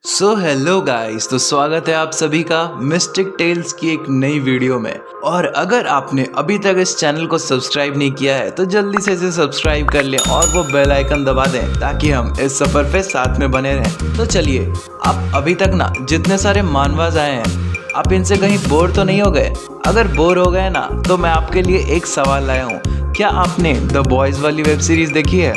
Hello guys, तो स्वागत है आप सभी का मिस्टिक टेल्स की एक नई वीडियो में। और अगर आपने अभी तक इस चैनल को सब्सक्राइब नहीं किया है तो जल्दी से इसे सब्सक्राइब कर लें और वो बेल आइकन दबा दें ताकि हम इस सफर पे साथ में बने रहें। तो चलिए, आप अभी तक ना जितने सारे मानवास आए हैं, आप इनसे कहीं बोर तो नहीं हो गए? अगर बोर हो गए ना तो मैं आपके लिए एक सवाल लाया हूँ। क्या आपने द बॉयज वाली वेब सीरीज देखी है?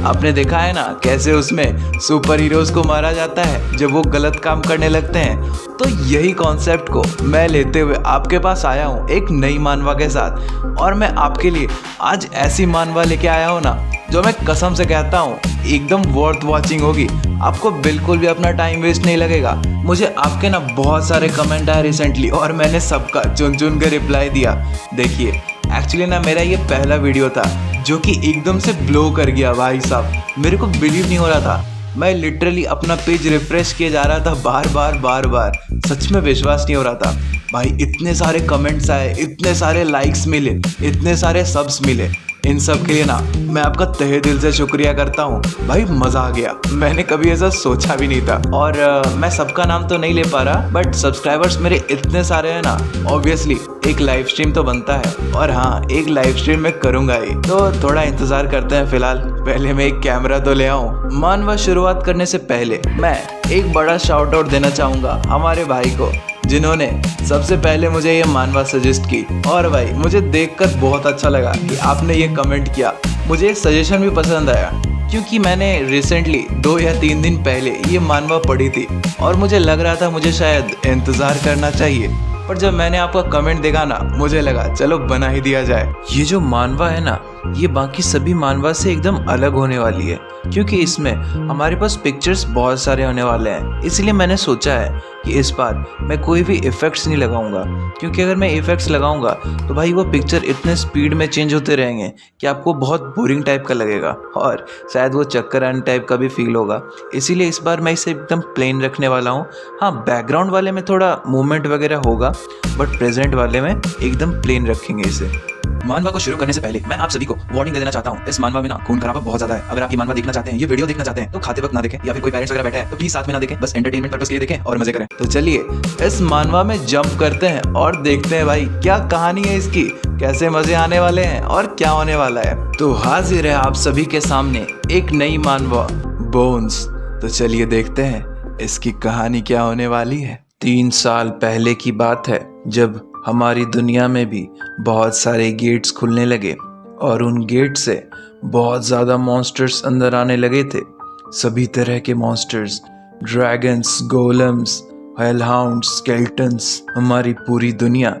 आपने देखा है ना कैसे उसमें सुपर हीरोज को मारा जाता है जब वो गलत काम करने लगते हैं। तो यही कॉन्सेप्ट को मैं लेते हुए आपके पास आया हूँ एक नई मानवा के साथ। और मैं आपके लिए आज ऐसी मानवा लेके आया हूँ ना जो मैं कसम से कहता हूँ एकदम वर्थ वॉचिंग होगी। आपको बिल्कुल भी अपना टाइम वेस्ट नहीं लगेगा। मुझे आपके ना बहुत सारे कमेंट आए रिसेंटली और मैंने सबका चुन चुन कर रिप्लाई दिया। देखिए, एक्चुअली ना मेरा ये पहला वीडियो था जो कि एकदम से ब्लो कर गया भाई साहब। मेरे को बिलीव नहीं हो रहा था। मैं लिटरली अपना पेज रिफ्रेश किए जा रहा था बार बार। सच में विश्वास नहीं हो रहा था भाई। इतने सारे कमेंट्स आए, इतने सारे लाइक्स मिले, इतने सारे सब्स मिले। इन सब के लिए ना मैं आपका तहे दिल से शुक्रिया करता हूँ भाई। मज़ा आ गया, मैंने कभी ऐसा सोचा भी नहीं था। और मैं सबका नाम तो नहीं ले पा रहा, बट सब्सक्राइबर्स मेरे इतने सारे हैं ना, ऑब्वियसली एक लाइव स्ट्रीम तो बनता है। और हाँ, एक लाइव स्ट्रीम मैं करूँगा ही, तो थोड़ा इंतज़ार करते हैं। फिलहाल पहले मैं एक कैमरा तो ले आऊँ। मानवा शुरुआत करने से पहले मैं एक बड़ा शाउट आउट देना चाहूँगा हमारे भाई को, जिन्होंने सबसे पहले मुझे ये मानवा सजेस्ट की। और भाई मुझे देखकर बहुत अच्छा लगा कि आपने ये कमेंट किया। मुझे सजेशन भी पसंद आया क्योंकि मैंने रिसेंटली 2 या 3 दिन पहले ये मानवा पढ़ी थी और मुझे लग रहा था मुझे शायद इंतज़ार करना चाहिए। पर जब मैंने आपका कमेंट देखा ना, मुझे लगा चलो बना ही दिया जाए। ये जो मानवा है ना, ये बाकी सभी मानवा से एकदम अलग होने वाली है क्योंकि इसमें हमारे पास पिक्चर्स बहुत सारे होने वाले हैं। इसलिए मैंने सोचा है कि इस बार मैं कोई भी इफ़ेक्ट्स नहीं लगाऊंगा, क्योंकि अगर मैं इफ़ेक्ट्स लगाऊंगा तो भाई वो पिक्चर इतने स्पीड में चेंज होते रहेंगे कि आपको बहुत बोरिंग टाइप का लगेगा और शायद वो चक्कर आने टाइप का भी फील होगा। इसीलिए इस बार मैं इसे एकदम प्लेन रखने वाला हूँ। हाँ, बैकग्राउंड वाले में थोड़ा मूवमेंट वगैरह होगा, बट प्रेजेंट वाले में एकदम प्लेन रखेंगे इसे। मानवा को शुरू करने से पहले मैं आप सभी को वार्निंग दे देना चाहता हूँ। इस मानवा में ना खून खराबा बहुत ज्यादा है। अगर आप ये मानवा देखना चाहते हैं, ये वीडियो देखना चाहते हैं, तो खाते वक्त ना देखें, या फिर कोई पेरेंट्स वगैरह बैठे हैं तो प्लीज साथ में ना देखें। बस एंटरटेनमेंट पर्पस के लिए देखें और मजे करें। तो चलिए इस मानवा में जंप करते हैं और देखते हैं भाई क्या कहानी है इसकी, कैसे मजे आने वाले हैं और क्या होने वाला है। तो हाजिर है आप सभी के सामने एक नई मानवा, बोन्स। तो चलिए देखते हैं इसकी कहानी क्या होने वाली है। 3 साल पहले की बात है जब हमारी दुनिया में भी बहुत सारे गेट्स खुलने लगे और उन गेट से बहुत ज़्यादा मॉन्स्टर्स अंदर आने लगे थे। सभी तरह के मॉन्स्टर्स, ड्रैगन्स, गोलम्स, हेलहाउंड्स, स्केल्टन्स। हमारी पूरी दुनिया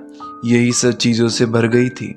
यही सब चीज़ों से भर गई थी।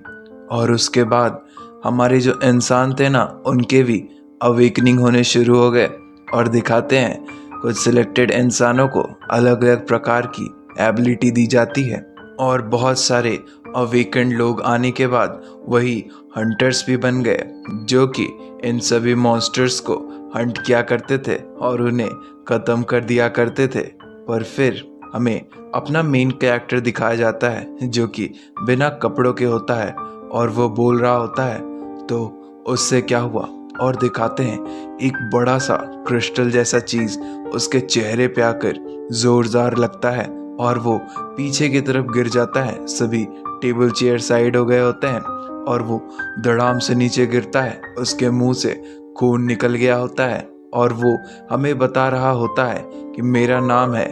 और उसके बाद हमारे जो इंसान थे ना, उनके भी अवेकनिंग होने शुरू हो गए। और दिखाते हैं कुछ सिलेक्टेड इंसानों को अलग अलग प्रकार की एबिलिटी दी जाती है। और बहुत सारे अवेकेंड लोग आने के बाद वही हंटर्स भी बन गए, जो कि इन सभी मॉन्स्टर्स को हंट किया करते थे और उन्हें ख़त्म कर दिया करते थे। पर फिर हमें अपना मेन कैरेक्टर दिखाया जाता है जो कि बिना कपड़ों के होता है और वो बोल रहा होता है। तो उससे क्या हुआ, और दिखाते हैं एक बड़ा सा क्रिस्टल जैसा चीज़ उसके चेहरे पे आकर ज़ोरदार लगता है और वो पीछे की तरफ गिर जाता है। सभी टेबल चेयर साइड हो गए होते हैं और वो धड़ाम से नीचे गिरता है। उसके मुंह से खून निकल गया होता है और वो हमें बता रहा होता है कि मेरा नाम है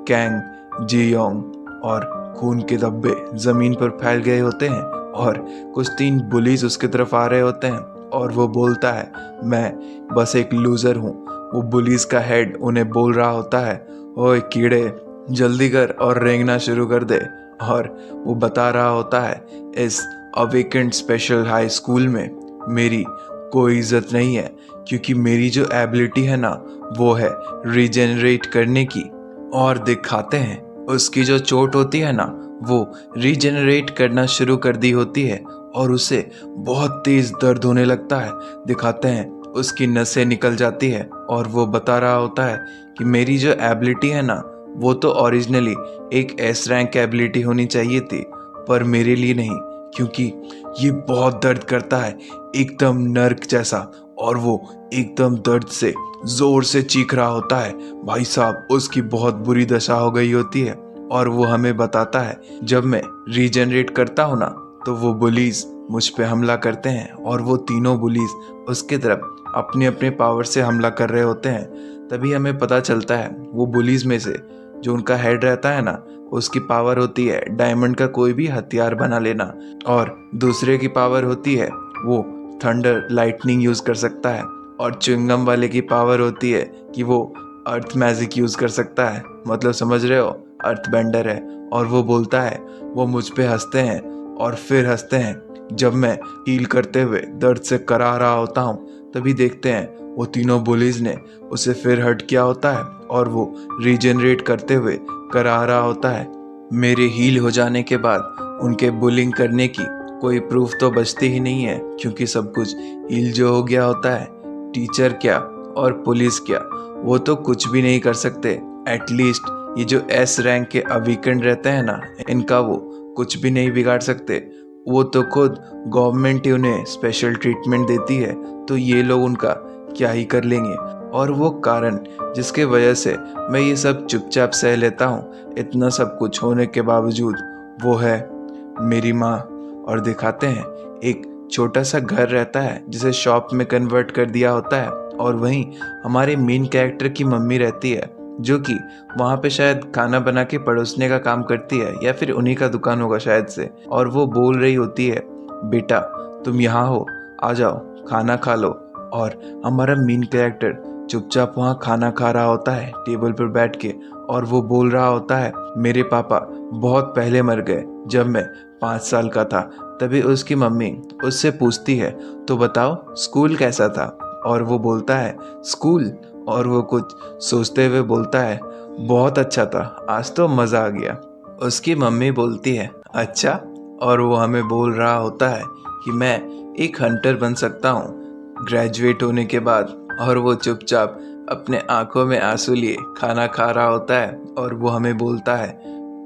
कैंग जियोंग। और खून के धब्बे ज़मीन पर फैल गए होते हैं और कुछ 3 बुलीज उसकी तरफ आ रहे होते हैं और वो बोलता है मैं बस एक लूज़र हूँ। वो बुलीज का हेड उन्हें बोल रहा होता है, ओए कीड़े जल्दी कर और रेंगना शुरू कर दे। और वो बता रहा होता है इस अवेकेंड स्पेशल हाई स्कूल में मेरी कोई इज्जत नहीं है, क्योंकि मेरी जो एबिलिटी है ना वो है रीजेनरेट करने की। और दिखाते हैं उसकी जो चोट होती है ना, वो रीजेनरेट करना शुरू कर दी होती है और उसे बहुत तेज़ दर्द होने लगता है। दिखाते हैं उसकी नसें निकल जाती है और वो बता रहा होता है कि मेरी जो एबिलिटी है ना, वो तो ओरिजिनली एक एस रैंक एबिलिटी होनी चाहिए थी, पर मेरे लिए नहीं, क्योंकि ये बहुत दर्द करता है, एकदम नर्क जैसा। और वो एकदम दर्द से जोर से चीख रहा होता है। भाई साहब, उसकी बहुत बुरी दशा हो गई होती है और वो हमें बताता है जब मैं रीजनरेट करता हूँ ना तो वो बुलीज मुझ पे हमला करते हैं और वो तीनों बुलीज उसके तरफ अपने अपने पावर से हमला कर रहे होते हैं। तभी हमें पता चलता है वो बुलीज में से जो उनका हेड रहता है ना, उसकी पावर होती है डायमंड का कोई भी हथियार बना लेना, और दूसरे की पावर होती है वो थंडर लाइटनिंग यूज कर सकता है, और च्युइंगम वाले की पावर होती है कि वो अर्थ मैजिक यूज कर सकता है। मतलब समझ रहे हो, अर्थ बेंडर है। और वो बोलता है वो मुझ पे हंसते हैं और फिर हंसते हैं जब मैं हील करते हुए दर्द से करा रहा होता हूँ। तभी देखते हैं वो तीनों बुलीज ने उसे फिर हर्ट किया होता है और वो रीजनरेट करते हुए करा रहा होता है। मेरे हील हो जाने के बाद उनके बुलिंग करने की कोई प्रूफ तो बचती ही नहीं है, क्योंकि सब कुछ हील जो हो गया होता है, टीचर क्या और पुलिस क्या, वो तो कुछ भी नहीं कर सकते। एटलीस्ट ये जो एस रैंक के अवीकेंड रहते हैं ना, इनका वो कुछ भी नहीं बिगाड़ सकते। वो तो खुद गवर्नमेंट ही उन्हें स्पेशल ट्रीटमेंट देती है, तो ये लोग उनका क्या ही कर लेंगे। और वो कारण जिसके वजह से मैं ये सब चुपचाप सह लेता हूँ इतना सब कुछ होने के बावजूद, वो है मेरी माँ। और दिखाते हैं एक छोटा सा घर रहता है जिसे शॉप में कन्वर्ट कर दिया होता है, और वहीं हमारे मेन कैरेक्टर की मम्मी रहती है जो कि वहाँ पे शायद खाना बना के परोसने का काम करती है, या फिर उन्हीं का दुकान होगा शायद से। और वो बोल रही होती है, बेटा तुम यहाँ हो, आ जाओ खाना खा लो। और हमारा मेन कैरेक्टर चुपचाप वहाँ खाना खा रहा होता है टेबल पर बैठ के, और वो बोल रहा होता है मेरे पापा बहुत पहले मर गए जब मैं 5 साल का था। तभी उसकी मम्मी उससे पूछती है तो बताओ स्कूल कैसा था, और वो बोलता है स्कूल, और वो कुछ सोचते हुए बोलता है बहुत अच्छा था, आज तो मज़ा आ गया। उसकी मम्मी बोलती है अच्छा, और वो हमें बोल रहा होता है कि मैं एक हंटर बन सकता हूँ ग्रेजुएट होने के बाद। और वो चुपचाप अपने आंखों में आंसू लिए खाना खा रहा होता है, और वो हमें बोलता है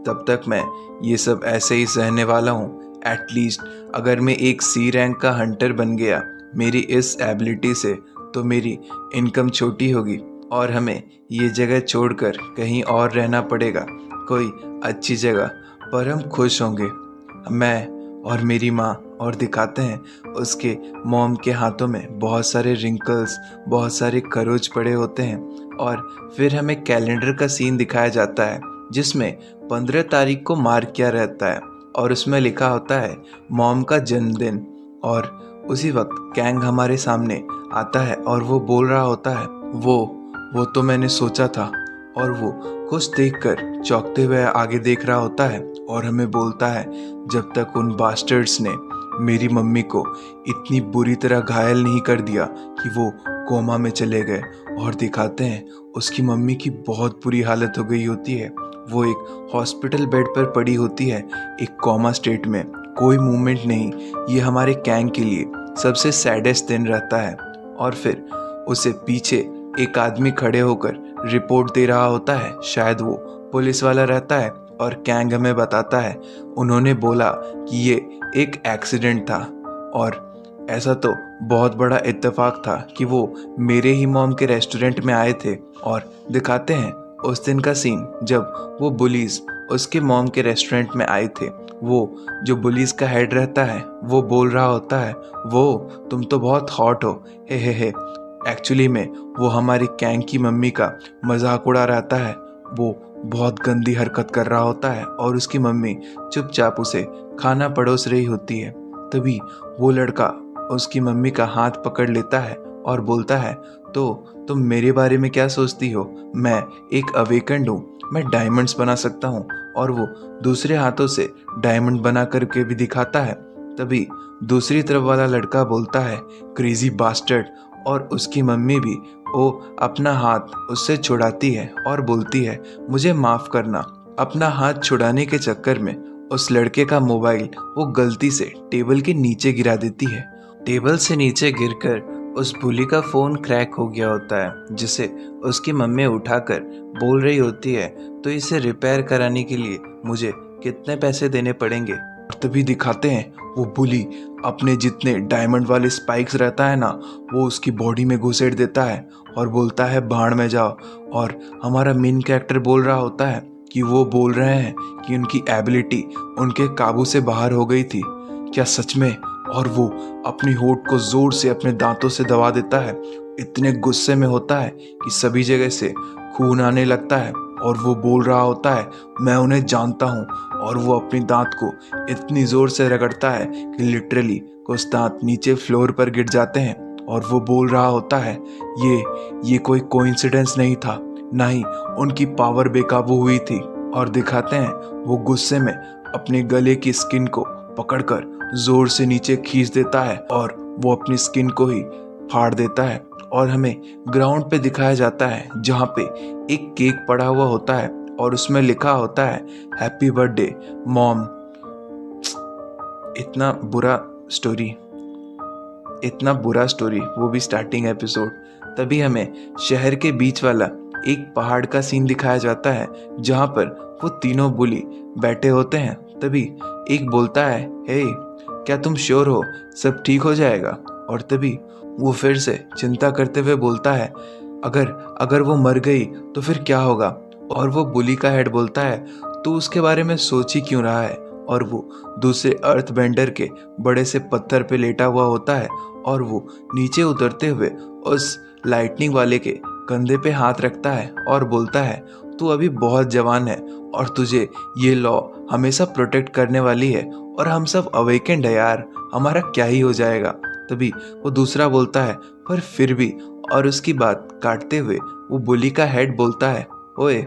तब तक मैं ये सब ऐसे ही सहने वाला हूँ। एटलीस्ट अगर मैं एक सी रैंक का हंटर बन गया मेरी इस एबिलिटी से, तो मेरी इनकम छोटी होगी और हमें ये जगह छोड़कर कहीं और रहना पड़ेगा, कोई अच्छी जगह, पर हम खुश होंगे, मैं और मेरी माँ। और दिखाते हैं उसके मॉम के हाथों में बहुत सारे रिंकल्स, बहुत सारे खरोच पड़े होते हैं। और फिर हमें कैलेंडर का सीन दिखाया जाता है जिसमें 15 तारीख को मार्क किया रहता है, और उसमें लिखा होता है मॉम का जन्मदिन। और उसी वक्त कैंग हमारे सामने आता है और वो बोल रहा होता है वो तो मैंने सोचा था। और वो कुछ देखकर चौंकते हुए आगे देख रहा होता है और हमें बोलता है जब तक उन बास्टर्ड्स ने मेरी मम्मी को इतनी बुरी तरह घायल नहीं कर दिया कि वो कोमा में चले गए। और दिखाते हैं उसकी मम्मी की बहुत बुरी हालत हो गई होती है, वो एक हॉस्पिटल बेड पर पड़ी होती है एक कोमा स्टेट में, कोई मूवमेंट नहीं। ये हमारे कैंग के लिए सबसे सैडेस्ट दिन रहता है। और फिर उसे पीछे एक आदमी खड़े होकर रिपोर्ट दे रहा होता है, शायद वो पुलिस वाला रहता है। और कैंग हमें बताता है उन्होंने बोला कि ये एक एक्सीडेंट था, और ऐसा तो बहुत बड़ा इत्तेफाक था कि वो मेरे ही मॉम के रेस्टोरेंट में आए थे। और दिखाते हैं उस दिन का सीन जब वो बुलीज उसके मॉम के रेस्टोरेंट में आए थे। वो जो बुलीज का हेड रहता है वो बोल रहा होता है वो तुम तो बहुत हॉट हो, हे। एक्चुअली में वो हमारी कैंग की मम्मी का मजाक उड़ा रहता है, वो बहुत गंदी हरकत कर रहा होता है और उसकी मम्मी चुपचाप उसे खाना परोस रही होती है। तभी वो लड़का उसकी मम्मी का हाथ पकड़ लेता है और बोलता है तो तुम मेरे बारे में क्या सोचती हो, मैं एक अवेकेंड हूँ, मैं डायमंड्स बना सकता हूँ। और वो दूसरे हाथों से डायमंड बना करके भी दिखाता है। तभी दूसरी तरफ वाला लड़का बोलता है क्रेजी बास्टर्ड, और उसकी मम्मी भी वो अपना हाथ उससे छुड़ाती है और बोलती है मुझे माफ़ करना। अपना हाथ छुड़ाने के चक्कर में उस लड़के का मोबाइल वो गलती से टेबल के नीचे गिरा देती है। टेबल से नीचे गिरकर उस बुली का फ़ोन क्रैक हो गया होता है, जिसे उसकी मम्मी उठाकर बोल रही होती है तो इसे रिपेयर कराने के लिए मुझे कितने पैसे देने पड़ेंगे। तभी दिखाते हैं वो बुली अपने जितने डायमंड वाले स्पाइक्स रहता है ना, वो उसकी बॉडी में घुसेड़ देता है और बोलता है भाड़ में जाओ। और हमारा मेन कैरेक्टर बोल रहा होता है कि वो बोल रहे हैं कि उनकी एबिलिटी उनके काबू से बाहर हो गई थी, क्या सच में? और वो अपनी होठ को जोर से अपने दांतों से दबा देता है, इतने गुस्से में होता है कि सभी जगह से खून आने लगता है। और वो बोल रहा होता है मैं उन्हें जानता हूँ। और वो अपनी दांत को इतनी जोर से रगड़ता है कि लिटरली कुछ दांत नीचे फ्लोर पर गिर जाते हैं। और वो बोल रहा होता है ये कोई कोइंसिडेंस नहीं था, ना ही उनकी पावर बेकाबू हुई थी। और दिखाते हैं वो गुस्से में अपने गले की स्किन को पकड़कर जोर से नीचे खींच देता है और वो अपनी स्किन को ही फाड़ देता है। और हमें ग्राउंड पे दिखाया जाता है जहाँ पे एक केक पड़ा हुआ होता है और उसमें लिखा होता है हैप्पी बर्थडे मॉम। इतना बुरा स्टोरी, वो भी स्टार्टिंग एपिसोड। तभी हमें शहर के बीच वाला एक पहाड़ का सीन दिखाया जाता है जहाँ पर वो तीनों बुली बैठे होते हैं। तभी एक बोलता है हे, क्या तुम श्योर हो सब ठीक हो जाएगा? और तभी वो फिर से चिंता करते हुए बोलता है अगर वो मर गई तो फिर क्या होगा? और वो बुली का हेड बोलता है तू उसके बारे में सोच ही क्यों रहा है? और वो दूसरे अर्थ बेंडर के बड़े से पत्थर पे लेटा हुआ होता है और वो नीचे उतरते हुए उस लाइटनिंग वाले के कंधे पे हाथ रखता है और बोलता है तू अभी बहुत जवान है और तुझे ये लॉ हमेशा प्रोटेक्ट करने वाली है और हम सब अवेकेंड है यार, हमारा क्या ही हो जाएगा। तभी वो दूसरा बोलता है पर फिर भी, और उसकी बात काटते हुए वो बुली का हेड बोलता है ओए,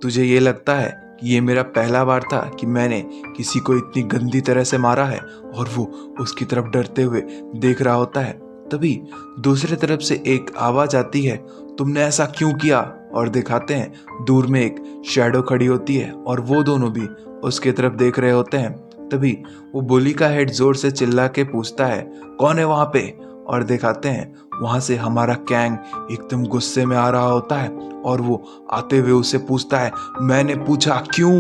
तुझे ये लगता है कि ये मेरा पहला बार था कि मैंने किसी को इतनी गंदी तरह से मारा है? और वो उसकी तरफ डरते हुए देख रहा होता है। तभी दूसरी तरफ से एक आवाज आती है तुमने ऐसा क्यों किया? और दिखाते हैं दूर में एक शैडो खड़ी होती है और वो दोनों भी उसके तरफ देख रहे होते हैं। तभी वो बुली का हेड जोर से चिल्ला के पूछता है कौन है वहां पे? और दिखाते हैं वहां से हमारा कैंग एकदम गुस्से में आ रहा होता है और वो आते हुए उससे पूछता है मैंने पूछा क्यों?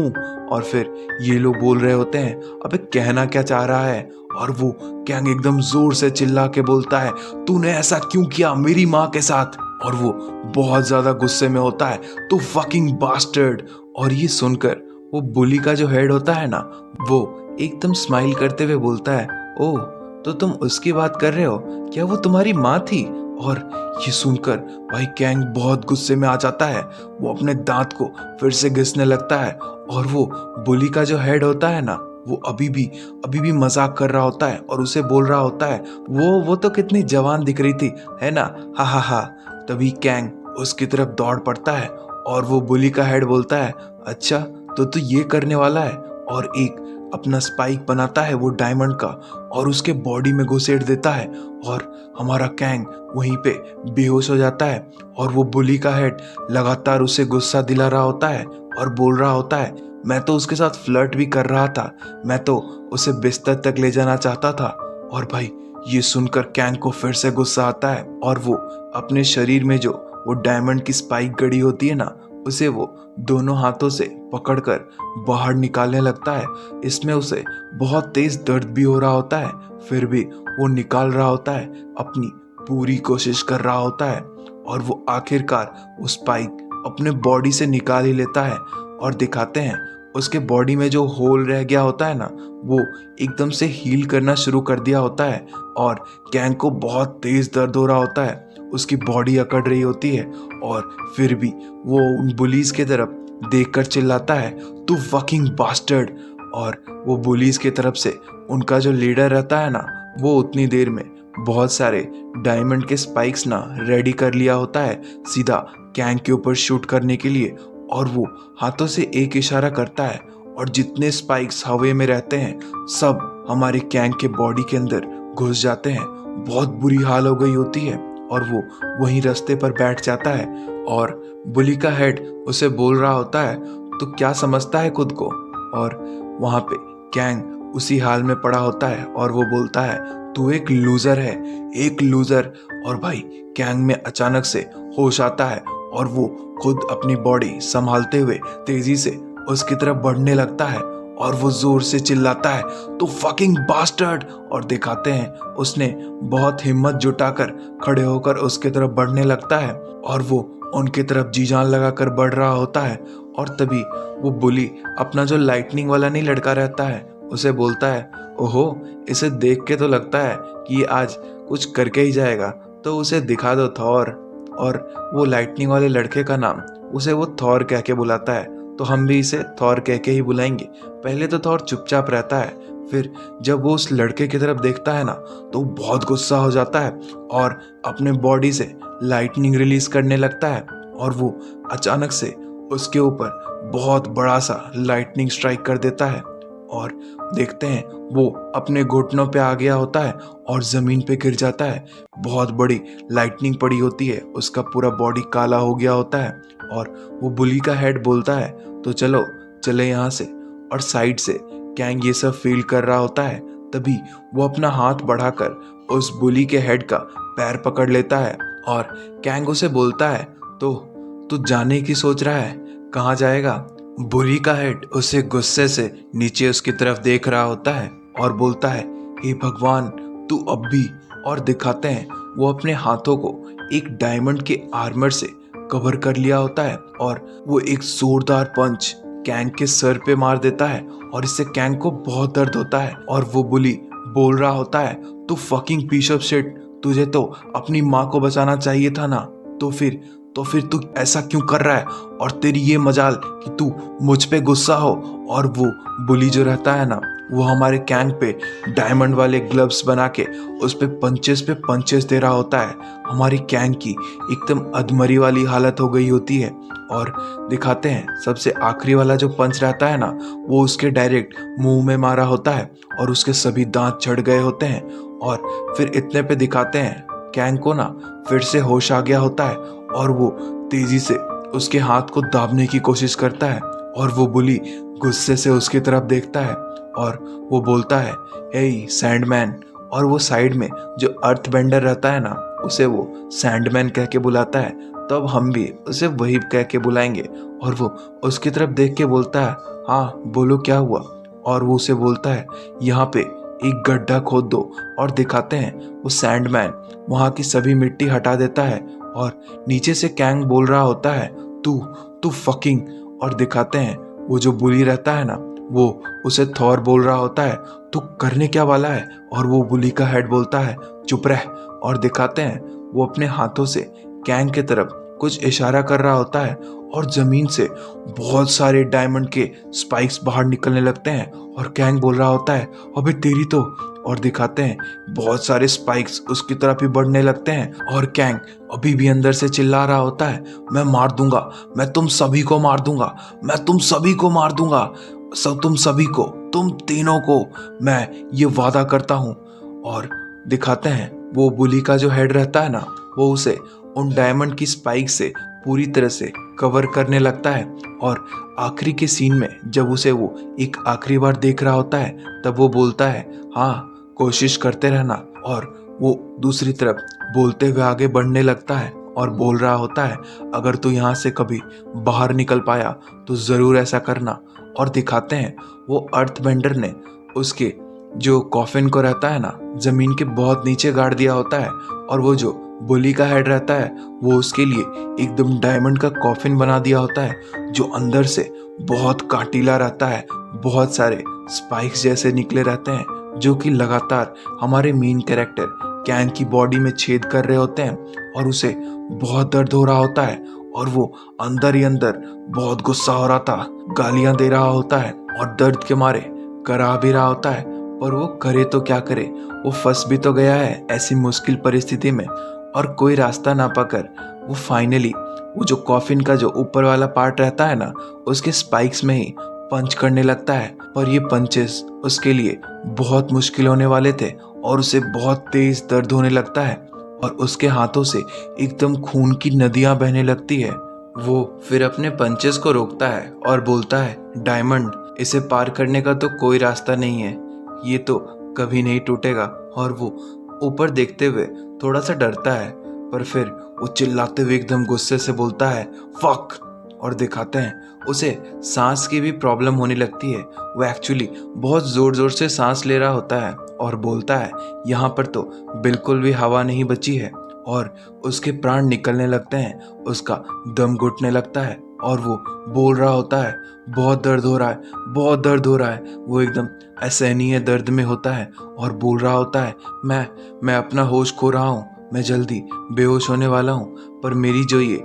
और फिर ये लोग बोल रहे होते हैं अबे कहना क्या चाह रहा है? और वो कैंग एकदम जोर से चिल्ला के बोलता है तूने ऐसा क्यों किया मेरी माँ के साथ? और वो बहुत ज्यादा गुस्से में होता है तू फकिंग बास्टर्ड। और ये सुनकर वो बुली का जो हेड होता है ना, वो एकदम स्माइल करते हुए बोलता है ओह, तो तुम उसकी बात कर रहे हो, क्या वो तुम्हारी माँ थी? और ये सुनकर भाई कैंग बहुत गुस्से में आ जाता है, वो अपने दांत को फिर से घिसने लगता है और वो बुली का जो हेड होता है ना, वो अभी भी मजाक कर रहा होता है और उसे बोल रहा होता है वो तो कितनी जवान दिख रही थी, है ना, हा हा हा। तभी कैंग उसकी तरफ दौड़ पड़ता है और वो बुली का हेड बोलता है अच्छा तो तू ये करने वाला है? और एक अपना स्पाइक बनाता है वो डायमंड का और उसके बॉडी में घुसेड़ देता है और हमारा कैंग वहीं पे बेहोश हो जाता है। और वो बुली का हेड लगातार उसे गुस्सा दिला रहा होता है और बोल रहा होता है मैं तो उसके साथ फ्लर्ट भी कर रहा था, मैं तो उसे बिस्तर तक ले जाना चाहता था। और भाई ये सुनकर कैंग को फिर से गुस्सा आता है और वो अपने शरीर में जो वो डायमंड की स्पाइक गड़ी होती है ना, उसे वो दोनों हाथों से पकड़कर बाहर निकालने लगता है। इसमें उसे बहुत तेज दर्द भी हो रहा होता है, फिर भी वो निकाल रहा होता है, अपनी पूरी कोशिश कर रहा होता है और वो आखिरकार वो स्पाइक अपने बॉडी से निकाल ही लेता है। और दिखाते हैं उसके बॉडी में जो होल रह गया होता है ना, वो एकदम से हील करना शुरू कर दिया होता है और कैंग को बहुत तेज दर्द हो रहा होता है, उसकी बॉडी अकड़ रही होती है और फिर भी वो उन बुलीज की तरफ देखकर चिल्लाता है तू फकिंग बास्टर्ड। और वो बुलीज की तरफ से उनका जो लीडर रहता है ना, वो उतनी देर में बहुत सारे डायमंड के स्पाइक्स ना रेडी कर लिया होता है सीधा कैंग के ऊपर शूट करने के लिए। और वो हाथों से एक इशारा करता है और जितने स्पाइक्स हवा में रहते हैं सब हमारे कैंग के बॉडी के अंदर घुस जाते हैं। बहुत बुरी हाल हो गई होती है और वो वहीं रास्ते पर बैठ जाता है और बुली का हेड उसे बोल रहा होता है तो क्या समझता है खुद को? और वहां पे कैंग उसी हाल में पड़ा होता है और वो बोलता है तू एक लूजर है, एक लूजर। और भाई कैंग में अचानक से होश आता है और वो खुद अपनी बॉडी संभालते हुए तेजी से उसकी तरफ बढ़ने लगता है और वो जोर से चिल्लाता है, "तू फकिंग बास्टर्ड!" और दिखाते हैं उसने बहुत हिम्मत जुटाकर खड़े होकर उसके तरफ बढ़ने लगता है और वो उनकी तरफ जी जान लगाकर बढ़ रहा होता है। और तभी वो बुली अपना जो लाइटनिंग वाला नहीं लड़का रहता है उसे बोलता है, "ओहो, इसे देख के तो लगता है कि ये आज कुछ करके ही जाएगा, तो उसे दिखा दो थॉर।" और वो लाइटनिंग वाले लड़के का नाम उसे वो थॉर कह के बुलाता है, तो हम भी इसे थॉर कह के ही बुलाएंगे। पहले तो थॉर चुपचाप रहता है, फिर जब वो उस लड़के की तरफ देखता है ना तो बहुत गुस्सा हो जाता है और अपने बॉडी से लाइटनिंग रिलीज करने लगता है और वो अचानक से उसके ऊपर बहुत बड़ा सा लाइटनिंग स्ट्राइक कर देता है और देखते हैं वो अपने घुटनों पे आ गया होता है और जमीन पे गिर जाता है। बहुत बड़ी लाइटनिंग पड़ी होती है, उसका पूरा बॉडी काला हो गया होता है और वो बुली का हेड बोलता है, "तो चलो चले यहाँ से।" और साइड से कैंग ये सब फील कर रहा होता है। तभी वो अपना हाथ बढ़ाकर उस बुली के हेड का पैर पकड़ लेता है और कैंग उसे बोलता है, "तो तू जाने की सोच रहा है, कहाँ जाएगा?" बुली का हेड उसे गुस्से से नीचे उसकी तरफ देख रहा होता है और बोलता है, "हे भगवान, तू अब भी!" और दिखाते हैं वो अपने हाथों को एक डायमंड के आर्मर से कवर कर लिया होता है और वो एक जोरदार पंच कैंग के सर पे मार देता है और इससे कैंग को बहुत दर्द होता है और वो बुली बोल रहा होता है, "तू फकिंग पीस ऑफ शिट, तुझे तो अपनी माँ को बचाना चाहिए था ना, तो फिर तू ऐसा क्यों कर रहा है? और तेरी ये मजाल कि तू मुझ पे गुस्सा हो।" और वो बुली जो रहता है ना वो हमारे कैंग पे डायमंड वाले ग्लव्स बना के उस पे पंचेस दे रहा होता है। हमारी कैंग की एकदम अधमरी वाली हालत हो गई होती है और दिखाते हैं सबसे आखिरी वाला जो पंच रहता है ना वो उसके डायरेक्ट मुंह में मारा होता है और उसके सभी दांत झड़ गए होते हैं। और फिर इतने पे दिखाते हैं कैंग को ना फिर से होश आ गया होता है और वो तेजी से उसके हाथ को दाबने की कोशिश करता है और वो बुली गुस्से से उसकी तरफ देखता है और वो बोलता है, "हे सैंडमैन!" और वो साइड में जो अर्थ बेंडर रहता है ना उसे वो सैंडमैन कह के बुलाता है, तो अब हम भी उसे वही कह के बुलाएंगे। और वो उसकी तरफ देख के बोलता है, "हाँ बोलो, क्या हुआ?" और वो उसे बोलता है, "यहाँ पे एक गड्ढा खोद दो।" और दिखाते हैं वो सैंडमैन वहाँ की सभी मिट्टी हटा देता है और नीचे से कैंग बोल रहा होता है, तू फकिंग!" और दिखाते हैं वो जो बुली रहता है ना वो उसे थॉर बोल रहा होता है, "तू करने क्या वाला है?" और वो बुली का हेड बोलता है, "चुप रह।" और दिखाते हैं वो अपने हाथों से कैंग की तरफ कुछ इशारा कर रहा होता है और जमीन से बहुत सारे डायमंड के स्पाइक्स बाहर निकलने लगते हैं और कैंग बोल रहा होता है, "अबे तेरी तो!" और दिखाते हैं बहुत सारे स्पाइक्स उसकी तरफ ही बढ़ने लगते हैं और कैंग अभी भी अंदर से चिल्ला रहा होता है, "मैं मार दूंगा, मैं तुम सभी को मार दूंगा, मैं तुम सभी को मार दूंगा, तुम सभी को, तुम तीनों को, मैं ये वादा करता हूँ।" और दिखाते हैं वो बुली का जो हेड रहता है ना वो उसे उन डायमंड की स्पाइक से पूरी तरह से कवर करने लगता है और आखिरी के सीन में जब उसे वो एक आखिरी बार देख रहा होता है तब वो बोलता है, "हाँ, कोशिश करते रहना।" और वो दूसरी तरफ बोलते हुए आगे बढ़ने लगता है और बोल रहा होता है, "अगर तू यहाँ से कभी बाहर निकल पाया तो ज़रूर ऐसा करना।" और दिखाते हैं वो अर्थ बेंडर ने उसके जो कॉफिन को रहता है ना जमीन के बहुत नीचे गाड़ दिया होता है और वो जो बुली का हेड रहता है वो उसके लिए एकदम डायमंड का कॉफिन बना दिया होता है जो अंदर से बहुत काटीला रहता है। बहुत सारे स्पाइक्स जैसे निकले रहते हैं जो कि लगातार हमारे मेन कैरेक्टर कैंग की बॉडी में छेद कर रहे होते हैं और उसे बहुत दर्द हो रहा होता है और वो अंदर ही अंदर बहुत गुस्सा हो रहा था, गालियां दे रहा होता है और दर्द के मारे करा भी रहा होता है। पर वो करे तो क्या करे, वो फंस भी तो गया है ऐसी मुश्किल परिस्थिति में और कोई रास्ता ना पाकर वो फाइनली वो जो कॉफिन का जो ऊपर वाला पार्ट रहता है ना उसके स्पाइक्स में ही पंच करने लगता है। पर ये पंचेस उसके लिए बहुत मुश्किल होने वाले थे और उसे बहुत तेज दर्द होने लगता है और उसके हाथों से एकदम खून की नदियां बहने लगती है। वो फिर अपने पंचेस को रोकता है और बोलता है, "डायमंड, इसे पार करने का तो कोई रास्ता नहीं है, ये तो कभी नहीं टूटेगा।" और वो ऊपर देखते हुए थोड़ा सा डरता है पर फिर वो चिल्लाते हुए एकदम गुस्से से बोलता है, "फक!" और दिखाते हैं उसे सांस की भी प्रॉब्लम होने लगती है। वो एक्चुअली बहुत ज़ोर ज़ोर से सांस ले रहा होता है और बोलता है यहाँ पर तो बिल्कुल भी हवा नहीं बची है, और उसके प्राण निकलने लगते हैं, उसका दम घुटने लगता है और वो बोल रहा होता है बहुत दर्द हो रहा है, बहुत दर्द हो रहा है। वो एकदम असहनीय दर्द में होता है और बोल रहा होता है मैं अपना होश खो रहा हूँ, मैं जल्दी बेहोश होने वाला हूँ, पर मेरी जो ये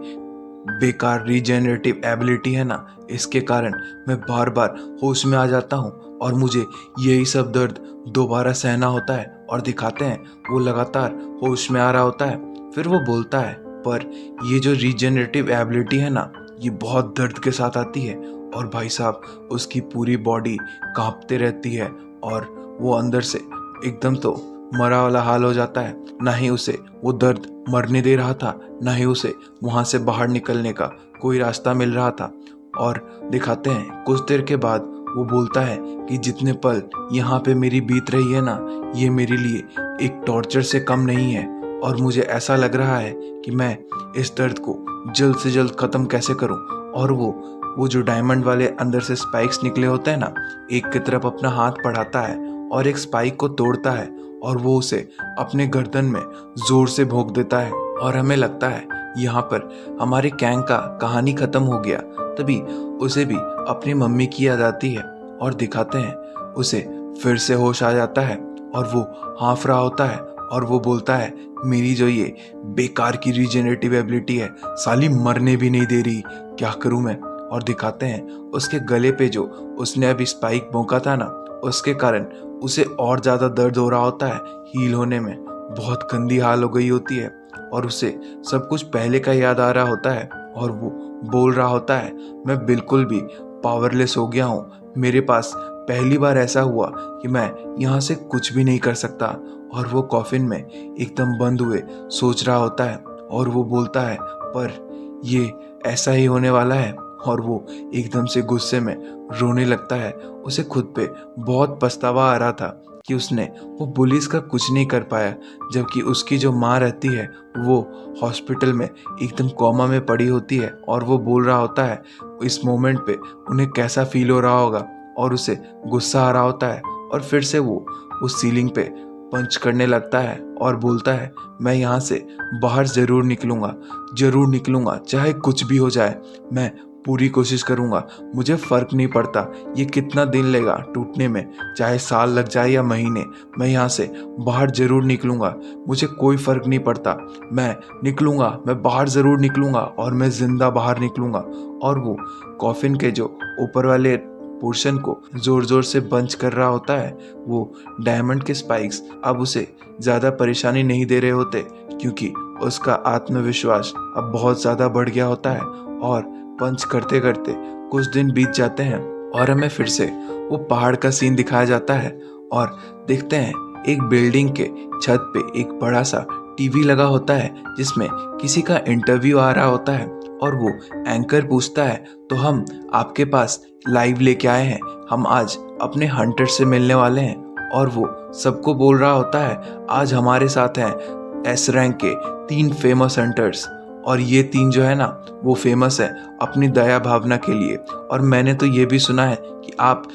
बेकार रीजेनरेटिव एबिलिटी है ना, इसके कारण मैं बार बार होश में आ जाता हूँ और मुझे यही सब दर्द दोबारा सहना होता है। और दिखाते हैं वो लगातार होश में आ रहा होता है। फिर वो बोलता है पर ये जो रीजेनरेटिव एबिलिटी है ना, ये बहुत दर्द के साथ आती है, और भाई साहब उसकी पूरी बॉडी कांपते रहती है और वो अंदर से एकदम तो मरा वाला हाल हो जाता है। ना ही उसे वो दर्द मरने दे रहा था, ना ही उसे वहाँ से बाहर निकलने का कोई रास्ता मिल रहा था। और दिखाते हैं कुछ देर के बाद वो बोलता है कि जितने पल यहाँ पे मेरी बीत रही है ना, ये मेरे लिए एक टॉर्चर से कम नहीं है, और मुझे ऐसा लग रहा है कि मैं इस दर्द को जल्द से जल्द ख़त्म कैसे करूं। और वो जो डायमंड वाले अंदर से स्पाइक्स निकले होते हैं ना, एक की तरफ अपना हाथ बढ़ाता है और एक स्पाइक को तोड़ता है और वो उसे अपने गर्दन में ज़ोर से भोंक देता है। और हमें लगता है यहाँ पर हमारे कैंग का कहानी ख़त्म हो गया। तभी उसे भी अपनी मम्मी की याद आती है और दिखाते हैं उसे फिर से होश आ जाता है और वो हाँफ रहा होता है और वो बोलता है मेरी जो ये बेकार की रीजेनरेटिव एबिलिटी है साली मरने भी नहीं दे रही, क्या करूं मैं। और दिखाते हैं उसके गले पे जो उसने अभी स्पाइक भोंका था ना, उसके कारण उसे और ज़्यादा दर्द हो रहा होता है। हील होने में बहुत गंदी हाल हो गई होती है और उसे सब कुछ पहले का याद आ रहा होता है और वो बोल रहा होता है मैं बिल्कुल भी पावरलेस हो गया हूँ, मेरे पास पहली बार ऐसा हुआ कि मैं यहाँ से कुछ भी नहीं कर सकता। और वो कॉफिन में एकदम बंद हुए सोच रहा होता है और वो बोलता है पर ये ऐसा ही होने वाला है। और वो एकदम से गुस्से में रोने लगता है। उसे खुद पे बहुत पछतावा आ रहा था कि उसने वो पुलिस का कुछ नहीं कर पाया, जबकि उसकी जो माँ रहती है वो हॉस्पिटल में एकदम कोमा में पड़ी होती है। और वो बोल रहा होता है इस मोमेंट पे उन्हें कैसा फील हो रहा होगा, और उसे गुस्सा आ रहा होता है। और फिर से वो उस सीलिंग पे पंच करने लगता है और बोलता है मैं यहाँ से बाहर ज़रूर निकलूँगा, चाहे कुछ भी हो जाए, मैं पूरी कोशिश करूँगा, मुझे फ़र्क नहीं पड़ता ये कितना दिन लेगा टूटने में, चाहे साल लग जाए या महीने, मैं यहाँ से बाहर ज़रूर निकलूँगा, मुझे कोई फ़र्क नहीं पड़ता, मैं निकलूँगा, मैं बाहर ज़रूर निकलूँगा और मैं ज़िंदा बाहर निकलूँगा। और वो कॉफिन के जो ऊपर वाले पोर्शन को ज़ोर ज़ोर से बंच कर रहा होता है। वो डायमंड के स्पाइक्स अब उसे ज़्यादा परेशानी नहीं दे रहे होते, क्योंकि उसका आत्मविश्वास अब बहुत ज़्यादा बढ़ गया होता है। और पंच करते करते कुछ दिन बीत जाते हैं और हमें फिर से वो पहाड़ का सीन दिखाया जाता है और देखते हैं एक बिल्डिंग के छत पे एक बड़ा सा टीवी लगा होता है जिसमें किसी का इंटरव्यू आ रहा होता है। और वो एंकर पूछता है तो हम आपके पास लाइव लेके आए हैं, हम आज अपने हंटर से मिलने वाले हैं। और वो सबको बोल रहा होता है आज हमारे साथ हैं एस रैंक के 3 फेमस हंटर्स, और ये 3 जो है ना वो फेमस है अपनी दया भावना के लिए। और मैंने तो ये भी सुना है कि आप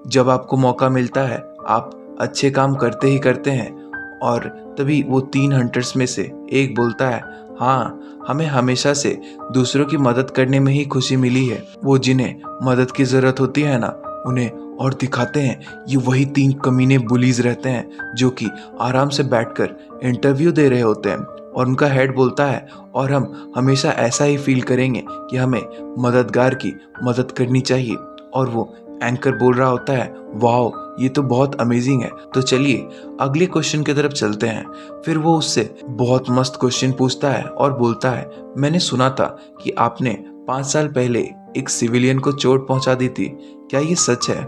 जब आपको मौका मिलता है आप अच्छे काम करते ही करते हैं। और तभी वो 3 हंटर्स में से एक बोलता है हाँ, हमें हमेशा से दूसरों की मदद करने में ही खुशी मिली है, वो जिन्हें मदद की ज़रूरत होती है ना उन्हें। और दिखाते हैं ये वही 3 कमीने बुलीज रहते हैं जो कि आराम से बैठकर इंटरव्यू दे रहे होते हैं। और उनका हेड बोलता है और हम हमेशा ऐसा ही फील करेंगे कि हमें मददगार की मदद करनी चाहिए। और वो एंकर बोल रहा होता है वाओ, ये तो बहुत अमेजिंग है, तो चलिए अगले क्वेश्चन की तरफ चलते हैं। फिर वो उससे बहुत मस्त क्वेश्चन पूछता है और बोलता है मैंने सुना था कि आपने 5 साल पहले एक सिविलियन को चोट पहुंचा दी थी, क्या ये सच है।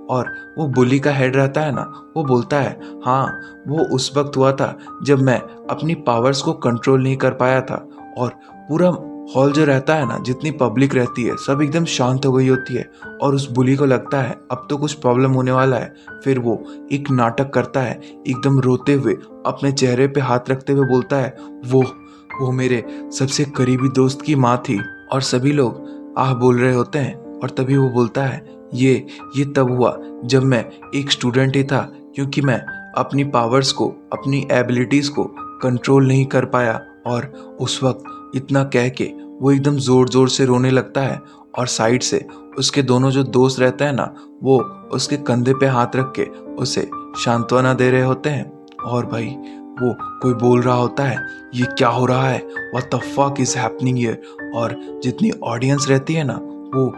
और वो बुली का हेड रहता है ना, वो बोलता है हाँ, वो उस वक्त हुआ था जब मैं अपनी पावर्स को कंट्रोल नहीं कर पाया था। और पूरा हॉल जो रहता है ना, जितनी पब्लिक रहती है सब एकदम शांत हो गई होती है और उस बुली को लगता है अब तो कुछ प्रॉब्लम होने वाला है। फिर वो एक नाटक करता है, एकदम रोते हुए अपने चेहरे पे हाथ रखते हुए बोलता है वो मेरे सबसे करीबी दोस्त की माँ थी। और सभी लोग आह बोल रहे होते हैं। और तभी वो बोलता है, ये तब हुआ जब मैं एक स्टूडेंट ही था, क्योंकि मैं अपनी पावर्स को, अपनी एबिलिटीज़ को कंट्रोल नहीं कर पाया। और उस वक्त इतना कह के वो एकदम ज़ोर ज़ोर से रोने लगता है। और साइड से उसके दोनों जो दोस्त रहते हैं ना, वो उसके कंधे पे हाथ रख के उसे सांत्वना दे रहे होते हैं। और भाई वो कोई बोल रहा होता है, ये क्या हो रहा है, what the fuck is happening here. और जितनी ऑडियंस रहती है ना, वो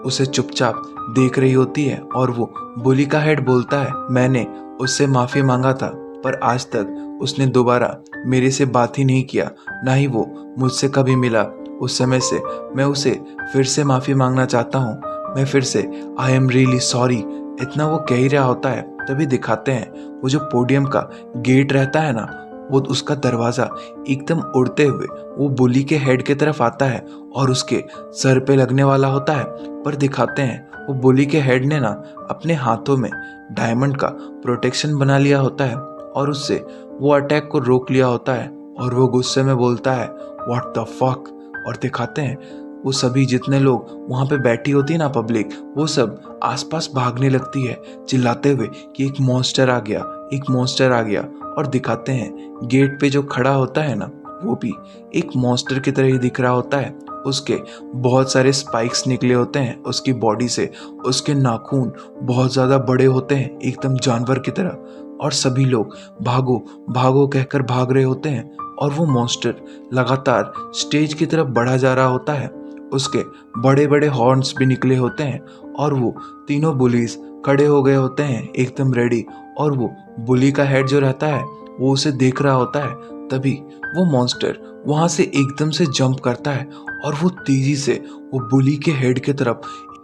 उसे चुपचाप देख रही होती है। और वो बुली का हेड बोलता है, मैंने उससे माफ़ी मांगा था, पर आज तक उसने दोबारा मेरे से बात ही नहीं किया, ना ही वो मुझसे कभी मिला। उस समय से मैं उसे फिर से माफ़ी मांगना चाहता हूँ, मैं फिर से आई एम रियली सॉरी। इतना वो कह ही रहा होता है, तभी दिखाते हैं वो जो पोडियम का गेट रहता है ना, वो उसका दरवाज़ा एकदम उड़ते हुए वो बुली के हेड की तरफ आता है और उसके सर पे लगने वाला होता है। पर दिखाते हैं वो बुली के हेड ने ना अपने हाथों में डायमंड का प्रोटेक्शन बना लिया होता है और उससे वो अटैक को रोक लिया होता है। और वो गुस्से में बोलता है, व्हाट द फक। और दिखाते हैं वो सभी जितने लोग वहाँ पे बैठी होती है ना, पब्लिक, वो सब आसपास भागने लगती है चिल्लाते हुए कि एक मॉन्स्टर आ गया, एक मॉन्स्टर आ गया। और दिखाते हैं गेट पे जो खड़ा होता है ना, वो भी एक मॉन्स्टर की तरह ही दिख रहा होता है। उसके बहुत सारे स्पाइक्स निकले होते हैं उसकी बॉडी से, उसके नाखून बहुत ज़्यादा बड़े होते हैं एकदम जानवर की तरह। और सभी लोग भागो भागो कहकर भाग रहे होते हैं। और वो मॉन्स्टर लगातार स्टेज की तरफ बढ़ा जा रहा होता है, उसके बड़े बड़े हॉर्न्स भी निकले होते हैं। और वो तीनों बुलीज खड़े हो गए होते हैं एकदम रेडी। और वो बुली का हेड जो रहता है वो उसे देख रहा होता है। तभी वो मॉन्स्टर वहाँ से एकदम से जंप करता है और वो तेजी से वो बुली के हेड की तरफ